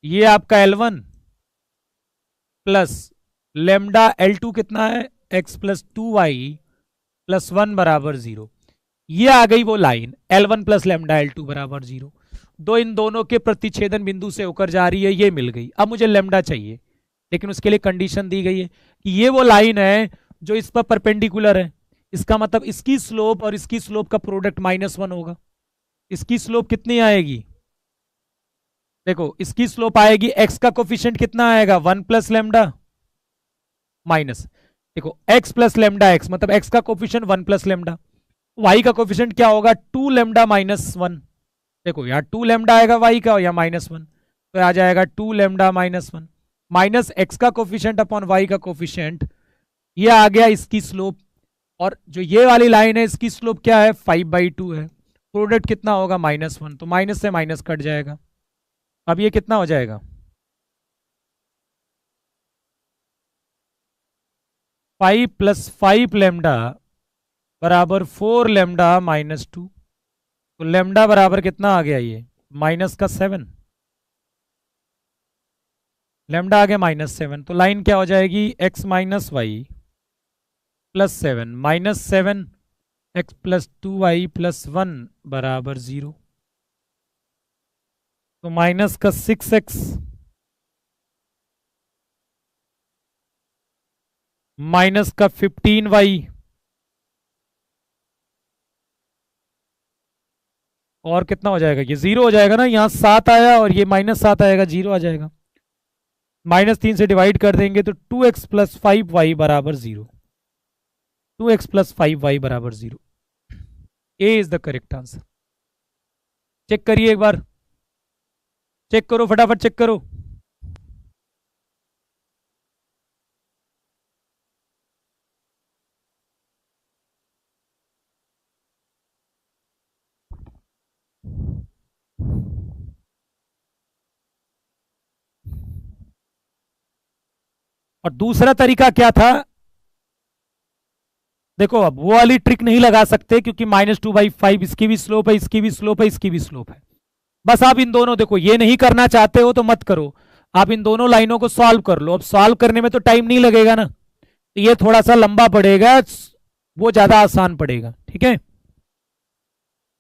ये आपका L1 प्लस लेमडा L2 कितना है? x प्लस 2y प्लस 1 बराबर 0। ये आ गई वो line L1 plus lambda L2 बराबर 0। दो इन दोनों के प्रतिच्छेदन बिंदु से होकर जा रही है, ये मिल गई। अब मुझे लेमडा चाहिए, लेकिन उसके लिए कंडीशन दी गई है कि ये वो लाइन है जो इस पर परपेंडिकुलर है। इसका मतलब इसकी स्लोप और इसकी स्लोप का प्रोडक्ट -1 होगा। इसकी स्लोप कितनी आएगी? देखो, इसकी स्लोप आएगी, x का कोफिशिएंट कितना आएगा? 1 प्लस लेमडा माइनस, देखो x प्लस लेमडा x, मतलब x का कोफिशिएंट 1 प्लस लेमडा, y का कोफिशिएंट क्या होगा? 2 लेमडा माइनस 1। देखो यहाँ 2 लेमडा आएगा y का, और यहाँ -1, तो आ जाएगा 2 लेमडा माइनस 1 माइनस x का कोफिशिएंट अपॉन y का कोफिशिएंट। ये आ गया इसकी स्लोप। और जो ये वाली लाइन है, इसकी स्लोप क्या है? 5/2 है। प्रोडक्ट कितना होगा? -1, तो माइनस से माइनस कट जाएगा। अब ये कितना हो जाएगा? 5 प्लस 5 लेमडा बराबर 4 लेमडा माइनस 2। तो लेमडा बराबर कितना आ गया? ये माइनस का 7, लेमडा आ गया -7। तो लाइन क्या हो जाएगी? x minus y plus 7 -7 x plus 2y plus 1 बराबर 0। तो माइनस का 6x माइनस का 15y और कितना हो जाएगा? ये 0 हो जाएगा ना, यहाँ 7 आया और ये -7 आएगा, 0 आ जाएगा। -3 से डिवाइड कर देंगे तो 2x प्लस 5y बराबर 0। 2x प्लस 5y बराबर 0। A is the correct answer. Check करिए एक बार, चेक करो, फटाफट चेक करो। और दूसरा तरीका क्या था? देखो, अब वो वाली ट्रिक नहीं लगा सकते, क्योंकि -2/5 इसकी भी स्लोप है, इसकी भी स्लोप है, इसकी भी स्लोप है। बस आप इन दोनों, देखो ये नहीं करना चाहते हो तो मत करो, आप इन दोनों लाइनों को सॉल्व कर लो। अब सॉल्व करने में तो टाइम नहीं लगेगा ना, तो ये थोड़ा सा लंबा पड़ेगा, वो ज्यादा आसान पड़ेगा। ठीक है,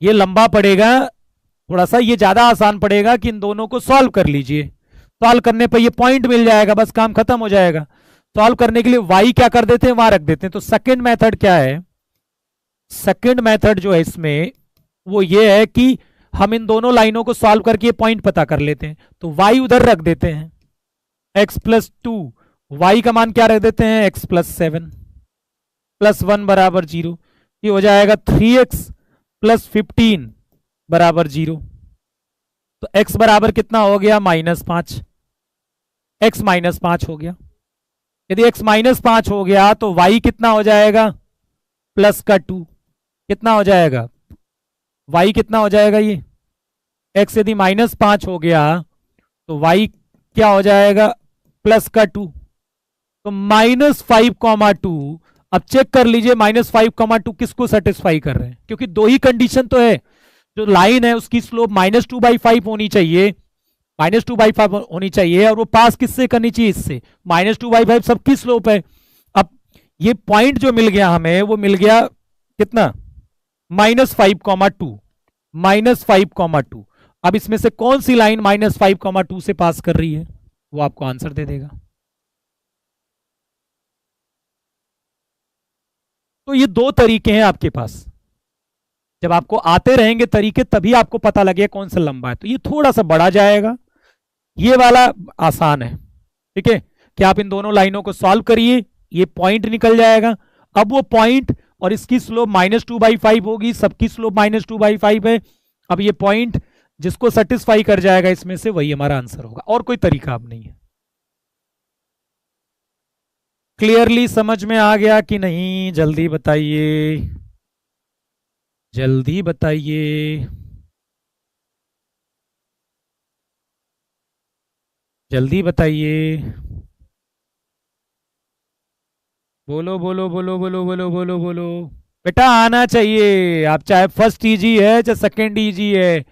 ये लंबा पड़ेगा थोड़ा सा, ये ज्यादा आसान पड़ेगा कि इन दोनों को सॉल्व कर लीजिए। सॉल्व करने पर ये पॉइंट मिल जाएगा, बस काम खत्म हो जाएगा। सॉल्व करने के लिए y क्या कर देते हैं? वहां रख देते हैं। तो सेकंड मेथड क्या है? सेकंड मेथड जो है इसमें वो ये है कि हम इन दोनों लाइनों को सॉल्व करके पॉइंट पता कर लेते हैं। तो y उधर रख देते हैं, x प्लस 2, y का मान क्या रख देते हैं? x प्लस 7 प्लस 1 बराबर 0। ये हो जाएगा 3x प्लस 15 बराबर 0। तो x बराबर कितना हो गया? -5। x -5 हो गया। यदि x -5 हो गया तो y कितना हो जाएगा? प्लस का 2। कितना हो जाएगा, y कितना हो जाएगा, ये x यदि -5 हो गया तो y क्या हो जाएगा, +2। तो -5,2। अब चेक कर लीजिए -5,2 किसको सेटिस्फाई कर रहे हैं, क्योंकि दो ही कंडीशन तो है। जो लाइन है उसकी स्लोप -2/5 होनी चाहिए, -2/5 होनी चाहिए, और वो पास किससे करनी चाहिए, इससे। -2/5 सबकी स्लोप है। अब ये पॉइंट जो मिल गया हमें, वो मिल गया कितना, -5,2, -5,2। अब इसमें से कौन सी लाइन -5,2 से पास कर रही है, वो आपको आंसर दे देगा। तो ये दो तरीके हैं आपके पास। जब आपको आते रहेंगे तरीके, तभी आपको पता लगे कौन सा लंबा है। तो ये थोड़ा सा बढ़ा जाएगा, ये वाला आसान है। ठीक है, कि आप इन दोनों लाइनों को सॉल्व करिए, ये पॉइंट निकल जाएगा। अब वो पॉइंट और इसकी स्लोप -2/5 होगी, सबकी स्लोप -2/5 है। अब ये पॉइंट जिसको सेटिस्फाई कर जाएगा इसमें से, वही हमारा आंसर होगा, और कोई तरीका अब नहीं है। क्लियरली समझ में आ गया कि नहीं, जल्दी बताइए, जल्दी बताइए, जल्दी बताइए, बोलो बोलो बोलो बोलो बोलो बोलो बोलो। बेटा आना चाहिए, आप चाहे फर्स्ट इजी है चाहे सेकंड इजी है,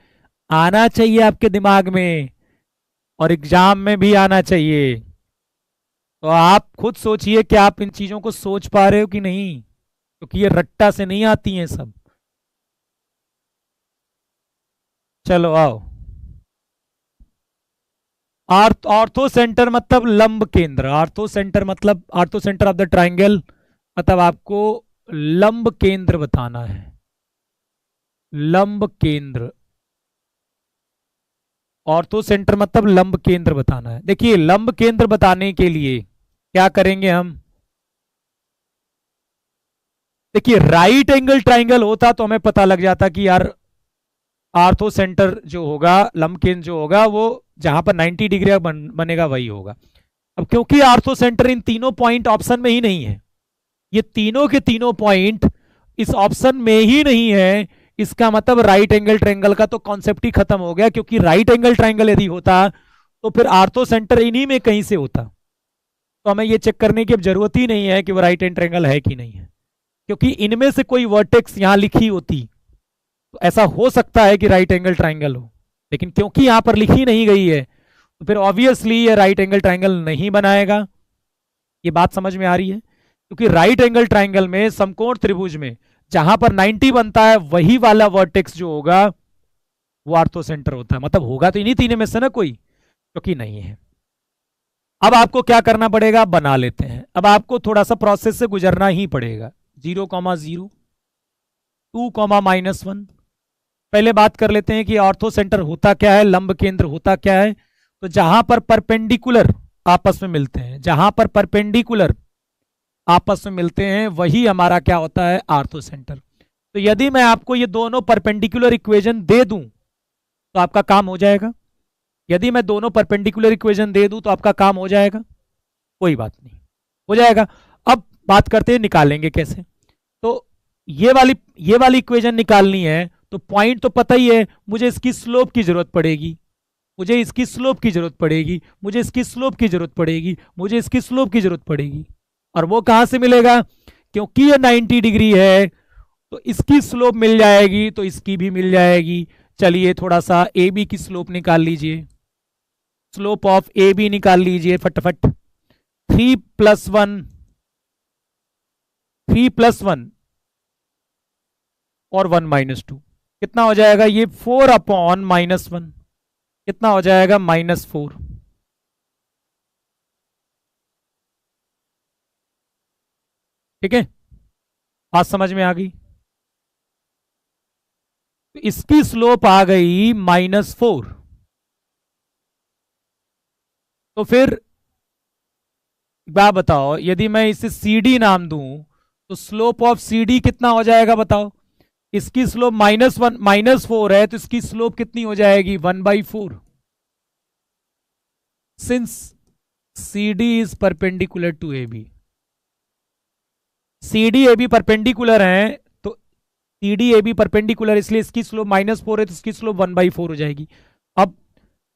आना चाहिए आपके दिमाग में, और एग्जाम में भी आना चाहिए। तो आप खुद सोचिए कि आप इन चीजों को सोच पा रहे हो कि नहीं, क्योंकि ये रट्टा से नहीं आती हैं सब। चलो आओ। ऑर्थो सेंटर मतलब लंब केंद्र, ऑर्थो सेंटर मतलब ortho centre of the triangle, मतलब आपको लंब केंद्र बताना है, लंब केंद्र। ऑर्थो सेंटर मतलब लंब केंद्र बताना है। देखिए लंब केंद्र बताने के लिए क्या करेंगे हम, देखिए राइट एंगल ट्राइंगल होता तो हमें पता लग जाता कि यार आर्थो सेंटर जो होगा, लंब केंद्र जो होगा, वो जहां पर 90 डिग्री बनेगा वही होगा। अब क्योंकि आर्थो सेंटर इन तीनों पॉइंट ऑप्शन में ही नहीं है, ये तीनों के तीनों पॉइंट इस ऑप्शन में ही नहीं है, इसका मतलब राइट एंगल ट्रायंगल का तो कॉन्सेप्ट ही खत्म हो गया। क्योंकि राइट एंगल ट्रायंगल यदि होता तो फिर आर्थो सेंटर इन्हीं में कहीं से होता, तो हमें ये चेक करने की अब जरूरत ही नहीं है कि वो राइट एंगल ट्रायंगल है कि नहीं है, क्योंकि इनमें से कोई वर्टेक्स यहां लिखी होती तो ऐसा हो सकता है कि राइट एंगल ट्रायंगल हो, लेकिन क्योंकि यहां पर लिखी नहीं गई है तो फिर ऑब्वियसली ये राइट एंगल ट्रायंगल नहीं बनाएगा। ये बात समझ में आ रही है, क्योंकि राइट एंगल ट्रायंगल में समकोण त्रिभुज में जहां पर 90 बनता है वही वाला वर्टेक्स जो होगा वो आर्थो सेंटर होता है। मतलब होगा तो इन्हीं तीनों में से ना कोई, क्योंकि नहीं है। अब आपको क्या करना पड़ेगा, बना लेते हैं। अब आपको थोड़ा सा प्रोसेस से गुजरना ही पड़ेगा। 0,0, 2,-1। पहले बात कर लेते हैं कि ऑर्थो सेंटर होता क्या है, लंब केंद्र होता क्या है। तो जहां पर परपेंडिकुलर आपस में मिलते हैं, जहां पर परपेंडिकुलर आपस में मिलते हैं वही हमारा क्या होता है, आर्थो सेंटर। तो यदि मैं आपको ये दोनों परपेंडिकुलर इक्वेशन दे दूं तो आपका काम हो जाएगा। यदि मैं दोनों परपेंडिकुलर इक्वेशन दे दूं तो आपका काम हो जाएगा, कोई बात नहीं, हो जाएगा। अब बात करते हैं निकालेंगे कैसे। तो ये वाली इक्वेशन निकालनी है, तो पॉइंट तो पता ही है, मुझे इसकी स्लोप की जरूरत पड़ेगी, मुझे इसकी स्लोप की जरूरत पड़ेगी, मुझे इसकी स्लोप की जरूरत पड़ेगी, मुझे इसकी स्लोप की जरूरत पड़ेगी। और वो कहां से मिलेगा, क्योंकि ये 90 डिग्री है तो इसकी स्लोप मिल जाएगी, तो इसकी भी मिल जाएगी। चलिए थोड़ा सा ए बी की स्लोप निकाल लीजिए, स्लोप ऑफ ए बी निकाल लीजिए फटाफट। 3+1, 3+1 और 1-2 कितना हो जाएगा, ये 4/-1 कितना हो जाएगा, -4। ठीक है, बात समझ में आ गई। तो इसकी स्लोप आ गई -4। तो फिर बात बताओ, यदि मैं इसे सी डी नाम दूं तो स्लोप ऑफ सी डी कितना हो जाएगा बताओ। इसकी स्लोप -4 है, तो इसकी स्लोप कितनी हो जाएगी, 1/4। Since C D is perpendicular to A B, C D A B perpendicular है, तो C D A B perpendicular, इसलिए इसकी स्लोप -4 है तो इसकी स्लोप 1/4 हो जाएगी। अब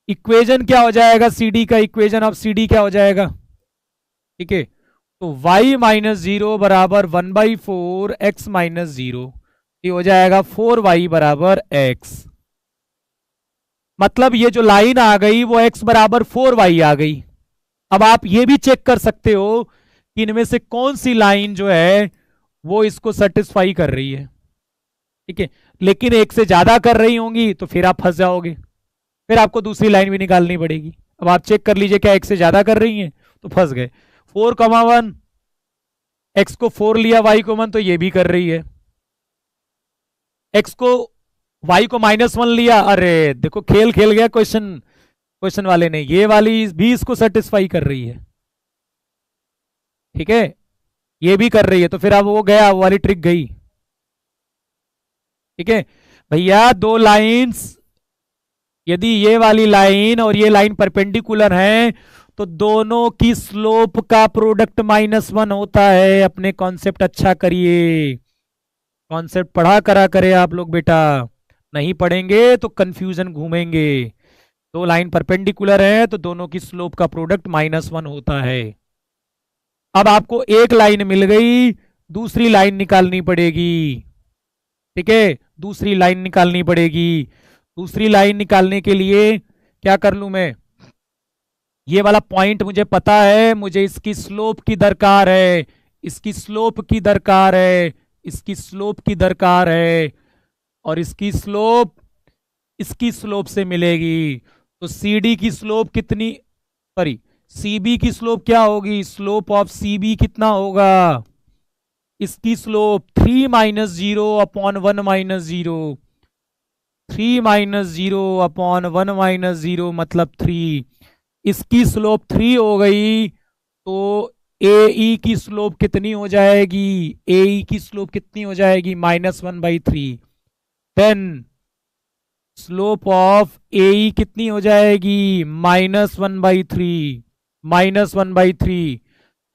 इक्वेशन क्या हो जाएगा सी डी का, इक्वेशन ऑफ सी डी क्या हो जाएगा, ठीक है, तो y-0 बराबर 1/4 x -0, ये हो जाएगा 4y बराबर x। मतलब ये जो लाइन आ गई वो x बराबर 4y आ गई। अब आप ये भी चेक कर सकते हो कि इनमें से कौन सी लाइन जो है वो इसको सेटिस्फाई कर रही है, ठीक है, लेकिन एक से ज्यादा कर रही होंगी तो फिर आप फंस जाओगे, फिर आपको दूसरी लाइन भी निकालनी पड़ेगी। अब आप चेक कर लीजिए क्या एक से ज्यादा कर रही हैं तो फंस गए। 4,1 x को 4 लिया, y को 1, तो ये भी कर रही है। x को y को -1 लिया, अरे देखो खेल खेल गया क्वेश्चन वाले ने, ये वाली भी इसको सेटिस्फाई कर रही है, ठीक है, ये भी कर रही है, तो फिर अब वो गया, वो वाली ट्रिक गई, ठीक है भैया। दो लाइंस, यदि ये वाली लाइन और ये लाइन परपेंडिकुलर है तो दोनों की स्लोप का प्रोडक्ट -1 होता है। अपने कॉन्सेप्ट अच्छा करिए, कॉन्सेप्ट पढ़ा करा करे आप लोग बेटा, नहीं पढ़ेंगे तो कंफ्यूजन घूमेंगे। दो लाइन परपेंडिकुलर है तो दोनों की स्लोप का प्रोडक्ट -1 होता है। अब आपको एक लाइन मिल गई, दूसरी लाइन निकालनी पड़ेगी, ठीक है, दूसरी लाइन निकालनी पड़ेगी। दूसरी लाइन निकालने के लिए क्या कर लूं मैं, ये वाला पॉइंट मुझे पता है, मुझे इसकी स्लोप की दरकार है, इसकी स्लोप की दरकार है, इसकी स्लोप की दरकार है, और इसकी स्लोप से मिलेगी। तो सी डी की स्लोप कितनी, सॉरी सीबी की स्लोप क्या होगी, स्लोप ऑफ सीबी कितना होगा, इसकी स्लोप 3 - 0 अपॉन 1 - 0, 3 - 0 अपॉन 1 - 0 मतलब 3। इसकी स्लोप 3 हो गई तो ए ई की स्लोप कितनी हो जाएगी, ए ई की स्लोप कितनी हो जाएगी, -1/3। देन स्लोप ऑफ ए ई कितनी हो जाएगी, -1/3, -1/3।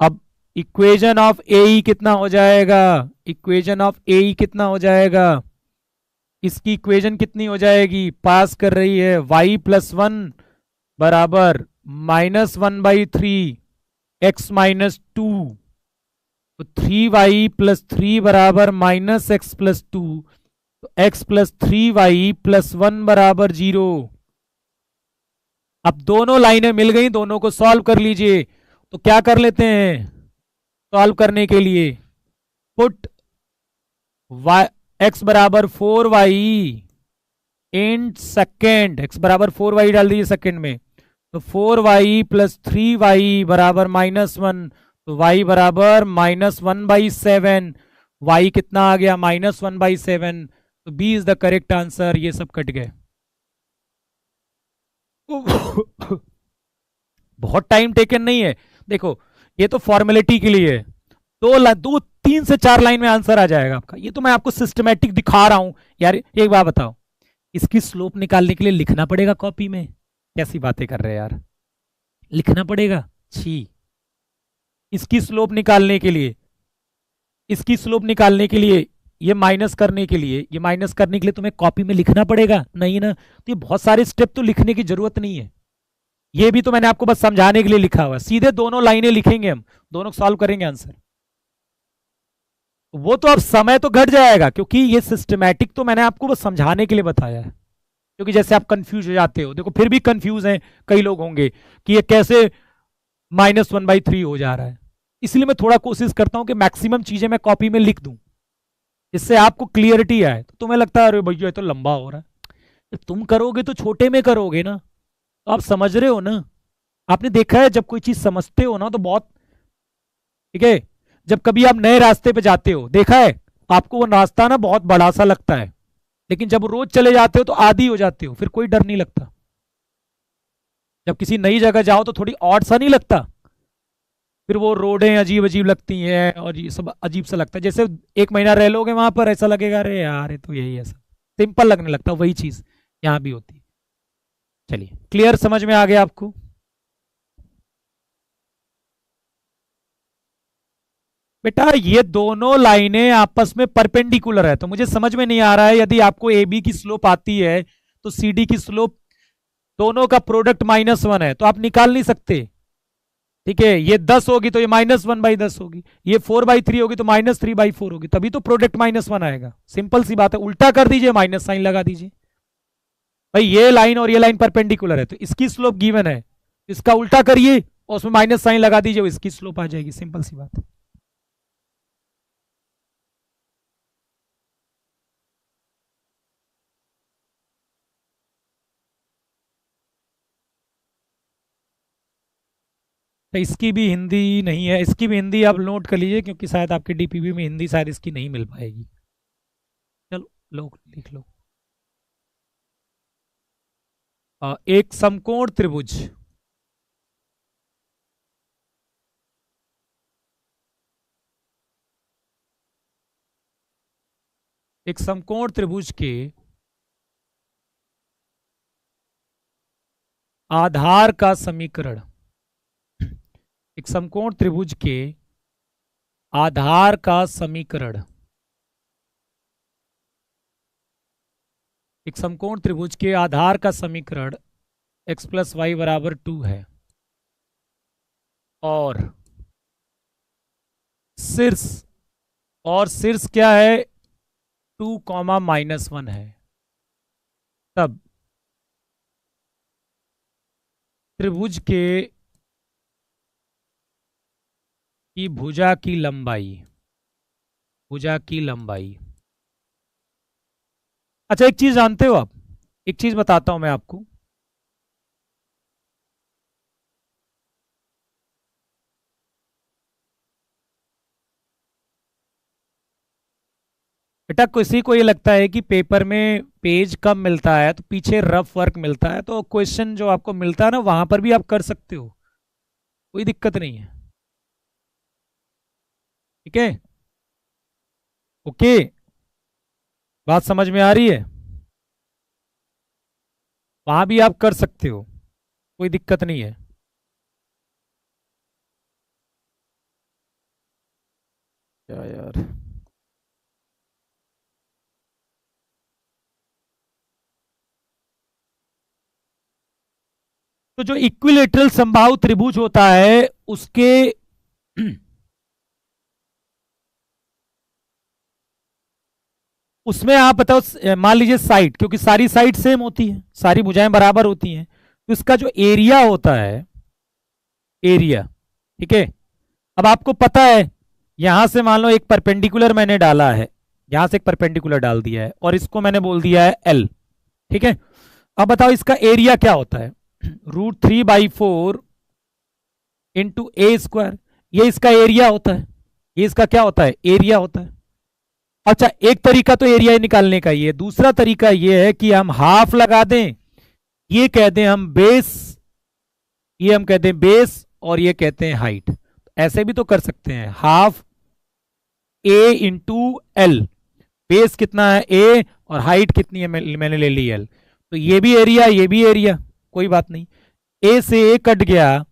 अब इक्वेशन ऑफ ए ई कितना हो जाएगा, इक्वेशन ऑफ ए ई कितना हो जाएगा, इसकी इक्वेशन कितनी हो जाएगी, पास कर रही है, y+1 बराबर -1/3 x -2, तो 3y + 3 बराबर -x+2, तो x + 3y + 1 बराबर 0। अब दोनों लाइनें मिल गई, दोनों को सॉल्व कर लीजिए। तो क्या कर लेते हैं सॉल्व करने के लिए, पुट x बराबर 4y इन सेकेंड, x बराबर 4y डाल दीजिए सेकेंड में, तो 4y + 3y बराबर -1, तो y बराबर -1/7, y कितना आ गया, -1/7, तो b is the correct answer. ये सब कट गए। बहुत टाइम टेकन नहीं है, देखो ये तो फॉर्मेलिटी के लिए है, दो 3 से 4 लाइन में आंसर आ जाएगा आपका। ये तो मैं आपको सिस्टमेटिक दिखा रहा हूं यार। एक बात बताओ, इसकी स्लोप निकालने के लिए लिखना पड़ेगा कॉपी में, कैसी बातें कर रहे हैं यार, लिखना पड़ेगा, छी। इसकी स्लोप निकालने के लिए, इसकी स्लोप निकालने के लिए, ये माइनस करने के लिए, ये माइनस करने के लिए तुम्हें कॉपी में लिखना पड़ेगा नहीं ना, तो ये बहुत सारे स्टेप तो लिखने की जरूरत नहीं है। ये भी तो मैंने आपको बस समझाने के लिए लिखा हुआ है, सीधे दोनों लाइनें लिखेंगे हम, दोनों सॉल्व करेंगे आंसर। वो तो अब समय तो घट जाएगा, क्योंकि ये सिस्टमैटिक तो मैंने आपको बस समझाने के लिए बताया है। क्योंकि जैसे आप कंफ्यूज हो जाते हो, देखो फिर भी कंफ्यूज हैं कई लोग होंगे कि ये कैसे -1/3 हो जा रहा है, इसलिए मैं थोड़ा कोशिश करता हूं कि मैक्सिमम चीजें मैं कॉपी में लिख दूं, इससे आपको क्लियरिटी आए। तो तुम्हें लगता है अरे भैया ये तो लंबा हो रहा है, तुम करोगे तो छोटे में करोगे ना, तो आप समझ रहे हो ना। आपने देखा है जब कोई चीज समझते हो ना तो बहुत, ठीक है, जब कभी आप नए रास्ते पे जाते हो, देखा है आपको वो रास्ता ना बहुत बड़ा सा लगता है, लेकिन जब रोज चले जाते हो तो आदी हो जाते हो, फिर कोई डर नहीं लगता। जब किसी नई जगह जाओ तो थोड़ी ऑड सा नहीं लगता, फिर वो रोडें अजीब अजीब लगती हैं और ये सब अजीब सा लगता है। जैसे 1 महीना रह लोगे वहां पर, ऐसा लगेगा अरे यार ये तो यही ऐसा सिंपल लगने लगता, वही चीज यहाँ भी होती है। चलिए क्लियर, समझ में आ गया आपको। बेटा ये दोनों लाइनें आपस में परपेंडिकुलर है, तो मुझे समझ में नहीं आ रहा है, यदि आपको ए बी की स्लोप आती है तो सी डी की स्लोप दोनों का प्रोडक्ट -1 है, तो आप निकाल नहीं सकते। ठीक है, ये 10 होगी तो ये -1/10 होगी, ये 4/3 होगी तो -3/4 होगी, तभी तो प्रोडक्ट -1 आएगा। सिंपल सी बात है, उल्टा कर दीजिए, माइनस साइन लगा दीजिए। भाई ये लाइन और ये लाइन परपेंडिकुलर है तो इसकी स्लोप गिवन है, इसका उल्टा करिए और उसमें माइनस साइन लगा दीजिए, इसकी स्लोप आ जाएगी। सिंपल सी बात है। तो इसकी भी हिंदी नहीं है, इसकी भी हिंदी आप नोट कर लीजिए, क्योंकि शायद आपके डीपीबी में हिंदी शायद इसकी नहीं मिल पाएगी। चलो लो लिख लो। एक समकोण त्रिभुज एक समकोण त्रिभुज के आधार का समीकरण, एक समकोण त्रिभुज के आधार का समीकरण, एक समकोण त्रिभुज के आधार का समीकरण x + y = 2 है और शीर्ष क्या है, 2, -1 है। तब त्रिभुज की भुजा की लंबाई। अच्छा एक चीज जानते हो आप, एक चीज बताता हूं मैं आपको। बेटा किसी को ये लगता है कि पेपर में पेज कम मिलता है तो पीछे रफ वर्क मिलता है, तो क्वेश्चन जो आपको मिलता है ना वहां पर भी आप कर सकते हो, कोई दिक्कत नहीं है। ठीक है, ओके, बात समझ में आ रही है? वहां भी आप कर सकते हो, कोई दिक्कत नहीं है। क्या यार, तो जो इक्विलेटरल समबाहु त्रिभुज होता है उसके उसमें आप बताओ, मान लीजिए साइड, क्योंकि सारी साइड सेम होती है, सारी भुजाएं बराबर होती हैं, तो इसका जो एरिया होता है, एरिया, ठीक है। अब आपको पता है यहां से मान लो एक परपेंडिकुलर मैंने डाला है, यहां से एक परपेंडिकुलर डाल दिया है और इसको मैंने बोल दिया है L, ठीक है। अब बताओ इसका एरिया क्या होता है, √3/4 इंटू A², ये इसका एरिया होता है, ये इसका क्या होता है, एरिया होता है। अच्छा एक तरीका तो एरिया निकालने का ये, दूसरा तरीका ये है कि हम हाफ लगा दें, ये कह दें हम बेस, ये हम कहते हैं बेस और ये कहते हैं हाइट। ऐसे भी तो कर सकते हैं, half A into L, base कितना है A और हाइट कितनी है मैंने ले ली L, तो ये भी एरिया ये भी एरिया, कोई बात नहीं। A से A कट गया,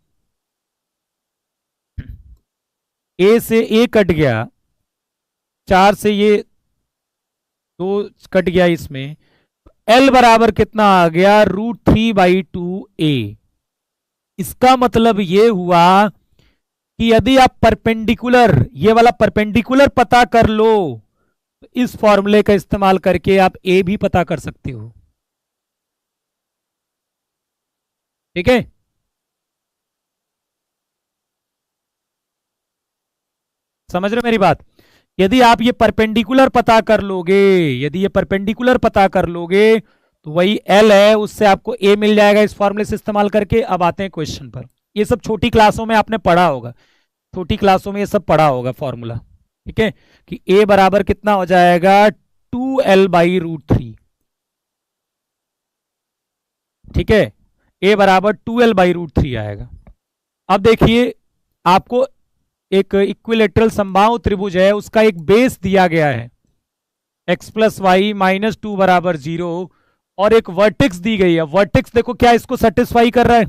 A से A कट गया, 4 से ये 2 कट गया, इसमें L बराबर कितना आ गया, √3/2A। इसका मतलब ये हुआ कि यदि आप परपेंडिकुलर, ये वाला परपेंडिकुलर पता कर लो तो इस फॉर्मूले का इस्तेमाल करके आप A भी पता कर सकते हो। ठीक है, समझ रहे हो मेरी बात? यदि आप ये परपेंडिकुलर पता कर लोगे, यदि ये परपेंडिकुलर पता कर लोगे तो वही L है, उससे आपको A मिल जाएगा इस फॉर्मूले से इस्तेमाल करके। अब आते हैं क्वेश्चन पर, ये सब छोटी क्लासों में आपने पढ़ा होगा, छोटी क्लासों में ये सब पढ़ा होगा फॉर्मूला, ठीक है, कि A बराबर कितना हो जाएगा, 2L/√3। ठीक है, A बराबर 2L/√3 आएगा। अब देखिए आपको एक इक्विलेटरल समबाहु त्रिभुज है, उसका एक बेस दिया गया है x + y - 2 = 0 और एक वर्टेक्स दी गई है। वर्टेक्स देखो क्या इसको सेटिस्फाई कर रहा है,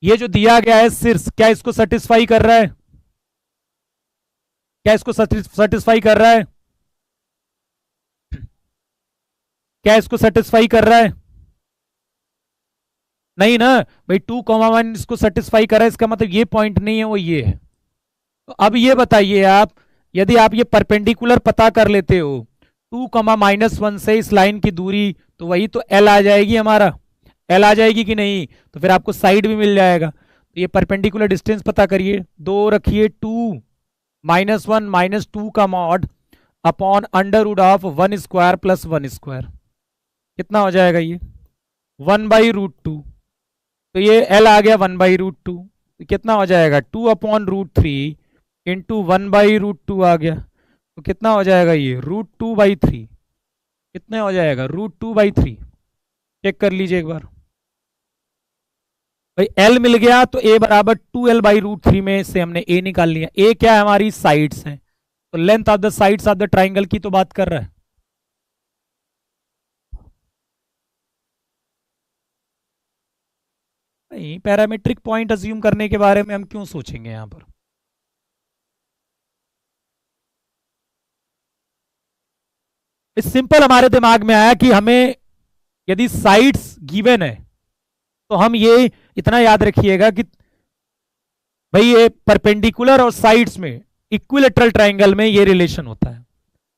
ये जो दिया गया है शीर्ष, क्या इसको सेटिस्फाई कर रहा है? क्या इसको सेटिस्फाई कर रहा है? क्या इसको सेटिस्फाई कर रहा है? नहीं ना भाई, 2,1 इसको सेटिस्फाई कर रहा है, इसका मतलब ये पॉइंट नहीं है, वो ये है। तो अब ये बताइए आप, यदि आप ये परपेंडिकुलर पता कर लेते हो 2,-1 से इस लाइन की दूरी, तो वही तो एल आ जाएगी हमारा। एल आ जाएगी कि नहीं? तो फिर आपको साइड भी मिल जाएगा। तो ये परपेंडिकुलर डिस्टेंस पता करिए, 2 रखिए, 2-1 -2 का मॉड अपॉन √1² + 1²। कितना हो जाएगा ये? 1/√2। तो ये एल आ गया 1/√2। तो कितना हो जाएगा? 2/√3 इंटू 1/√2 आ गया। तो कितना हो जाएगा ये? √2/3। कितने हो जाएगा? √2/3। चेक कर लीजिए एक बार भाई। एल मिल गया तो ए बराबर 2l/√3 में से हमने ए निकाल लिया। ए क्या है? हमारी साइड्स हैं। तो length of the sides of the triangle की तो बात कर रहा है। नहीं, पैरामीट्रिक पॉइंट अज्यूम करने के बारे में हम क्यों सोचेंगे यहां पर? इस सिंपल हमारे दिमाग में आया कि हमें यदि साइड्स गिवन है तो हम ये इतना याद रखिएगा कि भाई ये परपेंडिकुलर और साइड्स में इक्विलेटरल ट्राइंगल में ये रिलेशन होता है।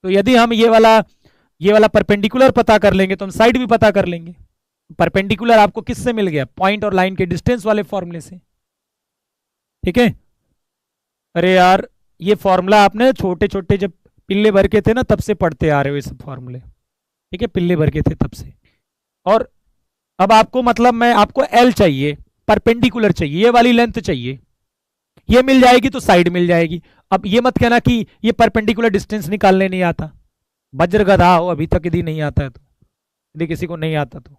तो यदि हम ये वाला परपेंडिकुलर पता कर लेंगे तो हम साइड भी पता कर लेंगे। परपेंडिकुलर आपको किससे मिल गया? पॉइंट और लाइन के डिस्टेंस वाले फॉर्मूले से। ठीक है? अरे यार, ये फॉर्मूला आपने छोटे छोटे जब पिल्ले भर के थे ना तब से पढ़ते आ रहे हो ये सब फॉर्मूले। ठीक है, पिल्ले भर के थे तब से। और अब आपको मतलब मैं आपको एल चाहिए, परपेंडिकुलर चाहिए, ये वाली लेंथ चाहिए, ये मिल जाएगी तो साइड मिल जाएगी। अब ये मत कहना कि ये परपेंडिकुलर डिस्टेंस निकालने नहीं आता। वज्र गधा हो अभी तक, यदि नहीं आता है तो, यदि किसी को नहीं आता तो।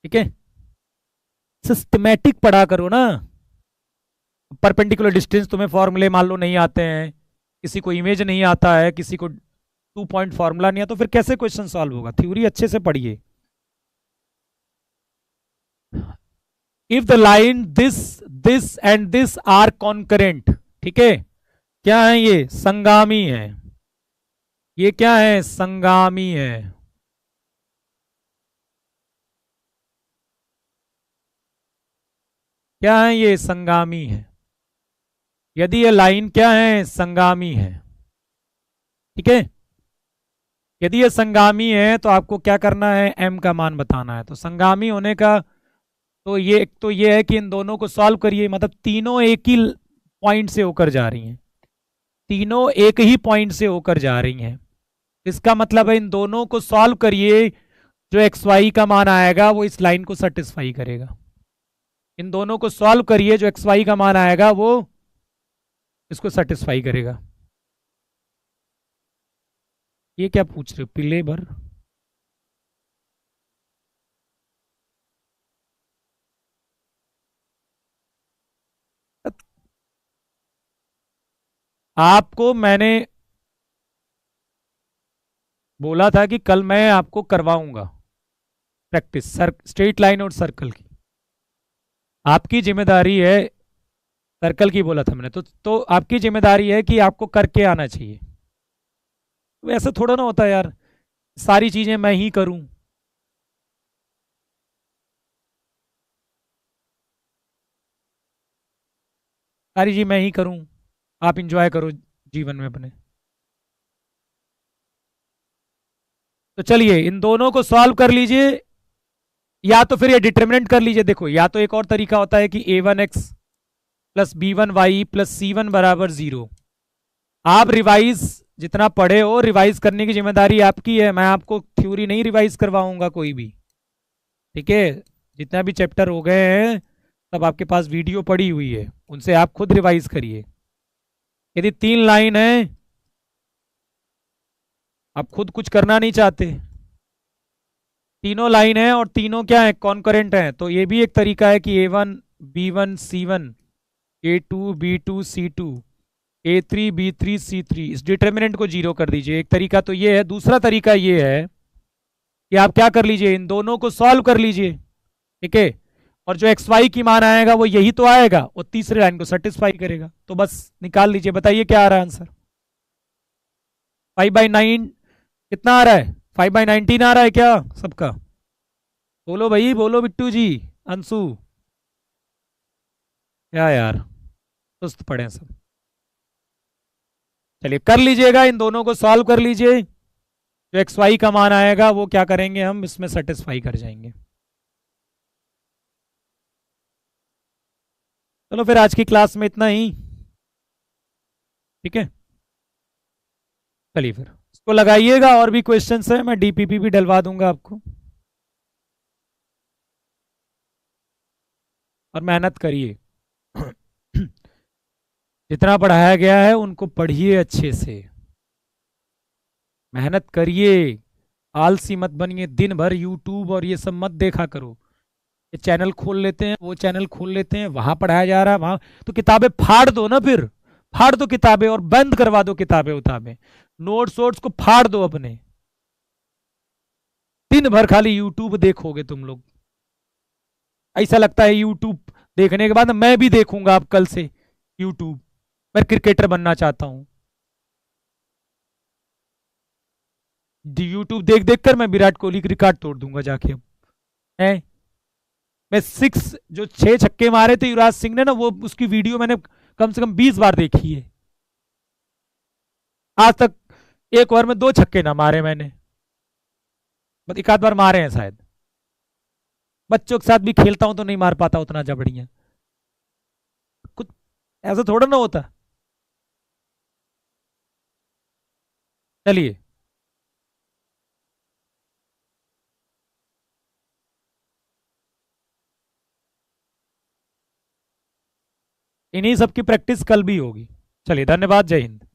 ठीक है, सिस्टमैटिक पढ़ा करो ना। परपेंडिकुलर डिस्टेंस तुम्हें फॉर्मूले मान लो नहीं आते हैं, किसी को इमेज नहीं आता है, किसी को 2 पॉइंट फॉर्मूला नहीं आता, तो फिर कैसे क्वेश्चन सॉल्व होगा? थ्योरी अच्छे से पढ़िए। If the line this and this are concurrent, ठीक है, क्या है ये? संगामी है। ये क्या है? संगामी है। क्या है ये? संगामी है। यदि ये लाइन क्या है? संगामी है। ठीक है, यदि ये संगामी है तो आपको क्या करना है? m का मान बताना है। तो संगामी होने का तो ये है कि इन दोनों को सॉल्व करिए, मतलब तीनों एक ही पॉइंट से होकर जा रही हैं। तीनों एक ही पॉइंट से होकर जा रही हैं। इसका मतलब है इन दोनों को सॉल्व करिए, जो एक्स वाई का मान आएगा वो इस लाइन को सेटिस्फाई करेगा। इन दोनों को सॉल्व करिए, जो एक्स वाई का मान आएगा वो इसको सेटिस्फाई करेगा। ये क्या पूछ रहे हो? पिले भर आपको मैंने बोला था कि कल मैं आपको करवाऊंगा प्रैक्टिस स्ट्रेट लाइन और सर्कल की। आपकी जिम्मेदारी है, सर्कल की बोला था मैंने, तो आपकी जिम्मेदारी है कि आपको करके आना चाहिए। वैसे थोड़ा ना होता है यार, सारी चीजें मैं ही करूं। सारी चीज मैं ही करूं, आप इंजॉय करो जीवन में अपने। तो चलिए इन दोनों को सॉल्व कर लीजिए, या तो फिर ये डिटर्मिनेंट कर लीजिए। देखो, या तो एक और तरीका होता है कि a1x + b1y + c1 = 0। आप रिवाइज जितना पढ़े हो, रिवाइज करने की जिम्मेदारी आपकी है। मैं आपको थ्योरी नहीं रिवाइज करवाऊंगा कोई भी। ठीक है, जितना भी चैप्टर हो गए हैं तब आपके पास वीडियो पड़ी हुई है, उनसे आप खुद रिवाइज करिए। यदि 3 लाइन है, आप खुद कुछ करना नहीं चाहते, तीनों लाइन है और तीनों क्या है? कॉन्करेंट है, तो ये भी एक तरीका है कि a1 b1 c1, a2 b2 c2, a3 b3 c3, इस डिटर्मिनेंट को 0 कर दीजिए। एक तरीका तो ये है। दूसरा तरीका ये है कि आप क्या कर लीजिए? इन दोनों को सॉल्व कर लीजिए। ठीक है, और जो एक्स वाई की मान आएगा वो यही तो आएगा, वो तीसरी लाइन को सेटिस्फाई करेगा। तो बस निकाल लीजिए, बताइए क्या आ रहा है आंसर। 5/9 कितना आ रहा है? 5/19 आ रहा है क्या सबका? बोलो भाई बोलो, बिट्टू जी, अंशु। क्या यार, सुस्त पड़े हैं सब। चलिए कर लीजिएगा, इन दोनों को सॉल्व कर लीजिए। जो एक्स वाई का मान आएगा वो क्या करेंगे, हम इसमें सेटिस्फाई कर जाएंगे। चलो फिर आज की क्लास में इतना ही, ठीक है। चलिए फिर इसको लगाइएगा, और भी क्वेश्चंस है, मैं डीपीपी भी डलवा दूंगा आपको। और मेहनत करिए। जितना पढ़ाया गया है उनको पढ़िए अच्छे से, मेहनत करिए। आलसी मत बनिए, दिन भर यूट्यूब और ये सब मत देखा करो। ये चैनल खोल लेते हैं, वो चैनल खोल लेते हैं, वहां पढ़ाया जा रहा है, वहां तो किताबें फाड़ दो ना फिर। फाड़ दो किताबें और बंद करवा दो किताबें उताबें, नोट्स वोट्स को फाड़ दो अपने। दिन भर खाली यूट्यूब देखोगे तुम लोग। ऐसा लगता है यूट्यूब देखने के बाद मैं भी देखूंगा अब कल से यूट्यूब। मैं क्रिकेटर बनना चाहता हूँ। यूट्यूब देख देख कर मैं विराट कोहली की रिकॉर्ड तोड़ दूंगा जाके अब। है, मैं सिक्स जो 6 छक्के मारे थे युवराज सिंह ने ना, वो उसकी वीडियो मैंने कम से कम 20 बार देखी है। आज तक एक ओवर में 2 छक्के ना मारे मैंने, बस एक आध बार मारे हैं शायद। बच्चों के साथ भी खेलता हूं तो नहीं मार पाता उतना जबड़ियां। कुछ ऐसा थोड़ा ना होता। चलिए, इन्हीं सब की प्रैक्टिस कल भी होगी। चलिए, धन्यवाद, जय हिंद।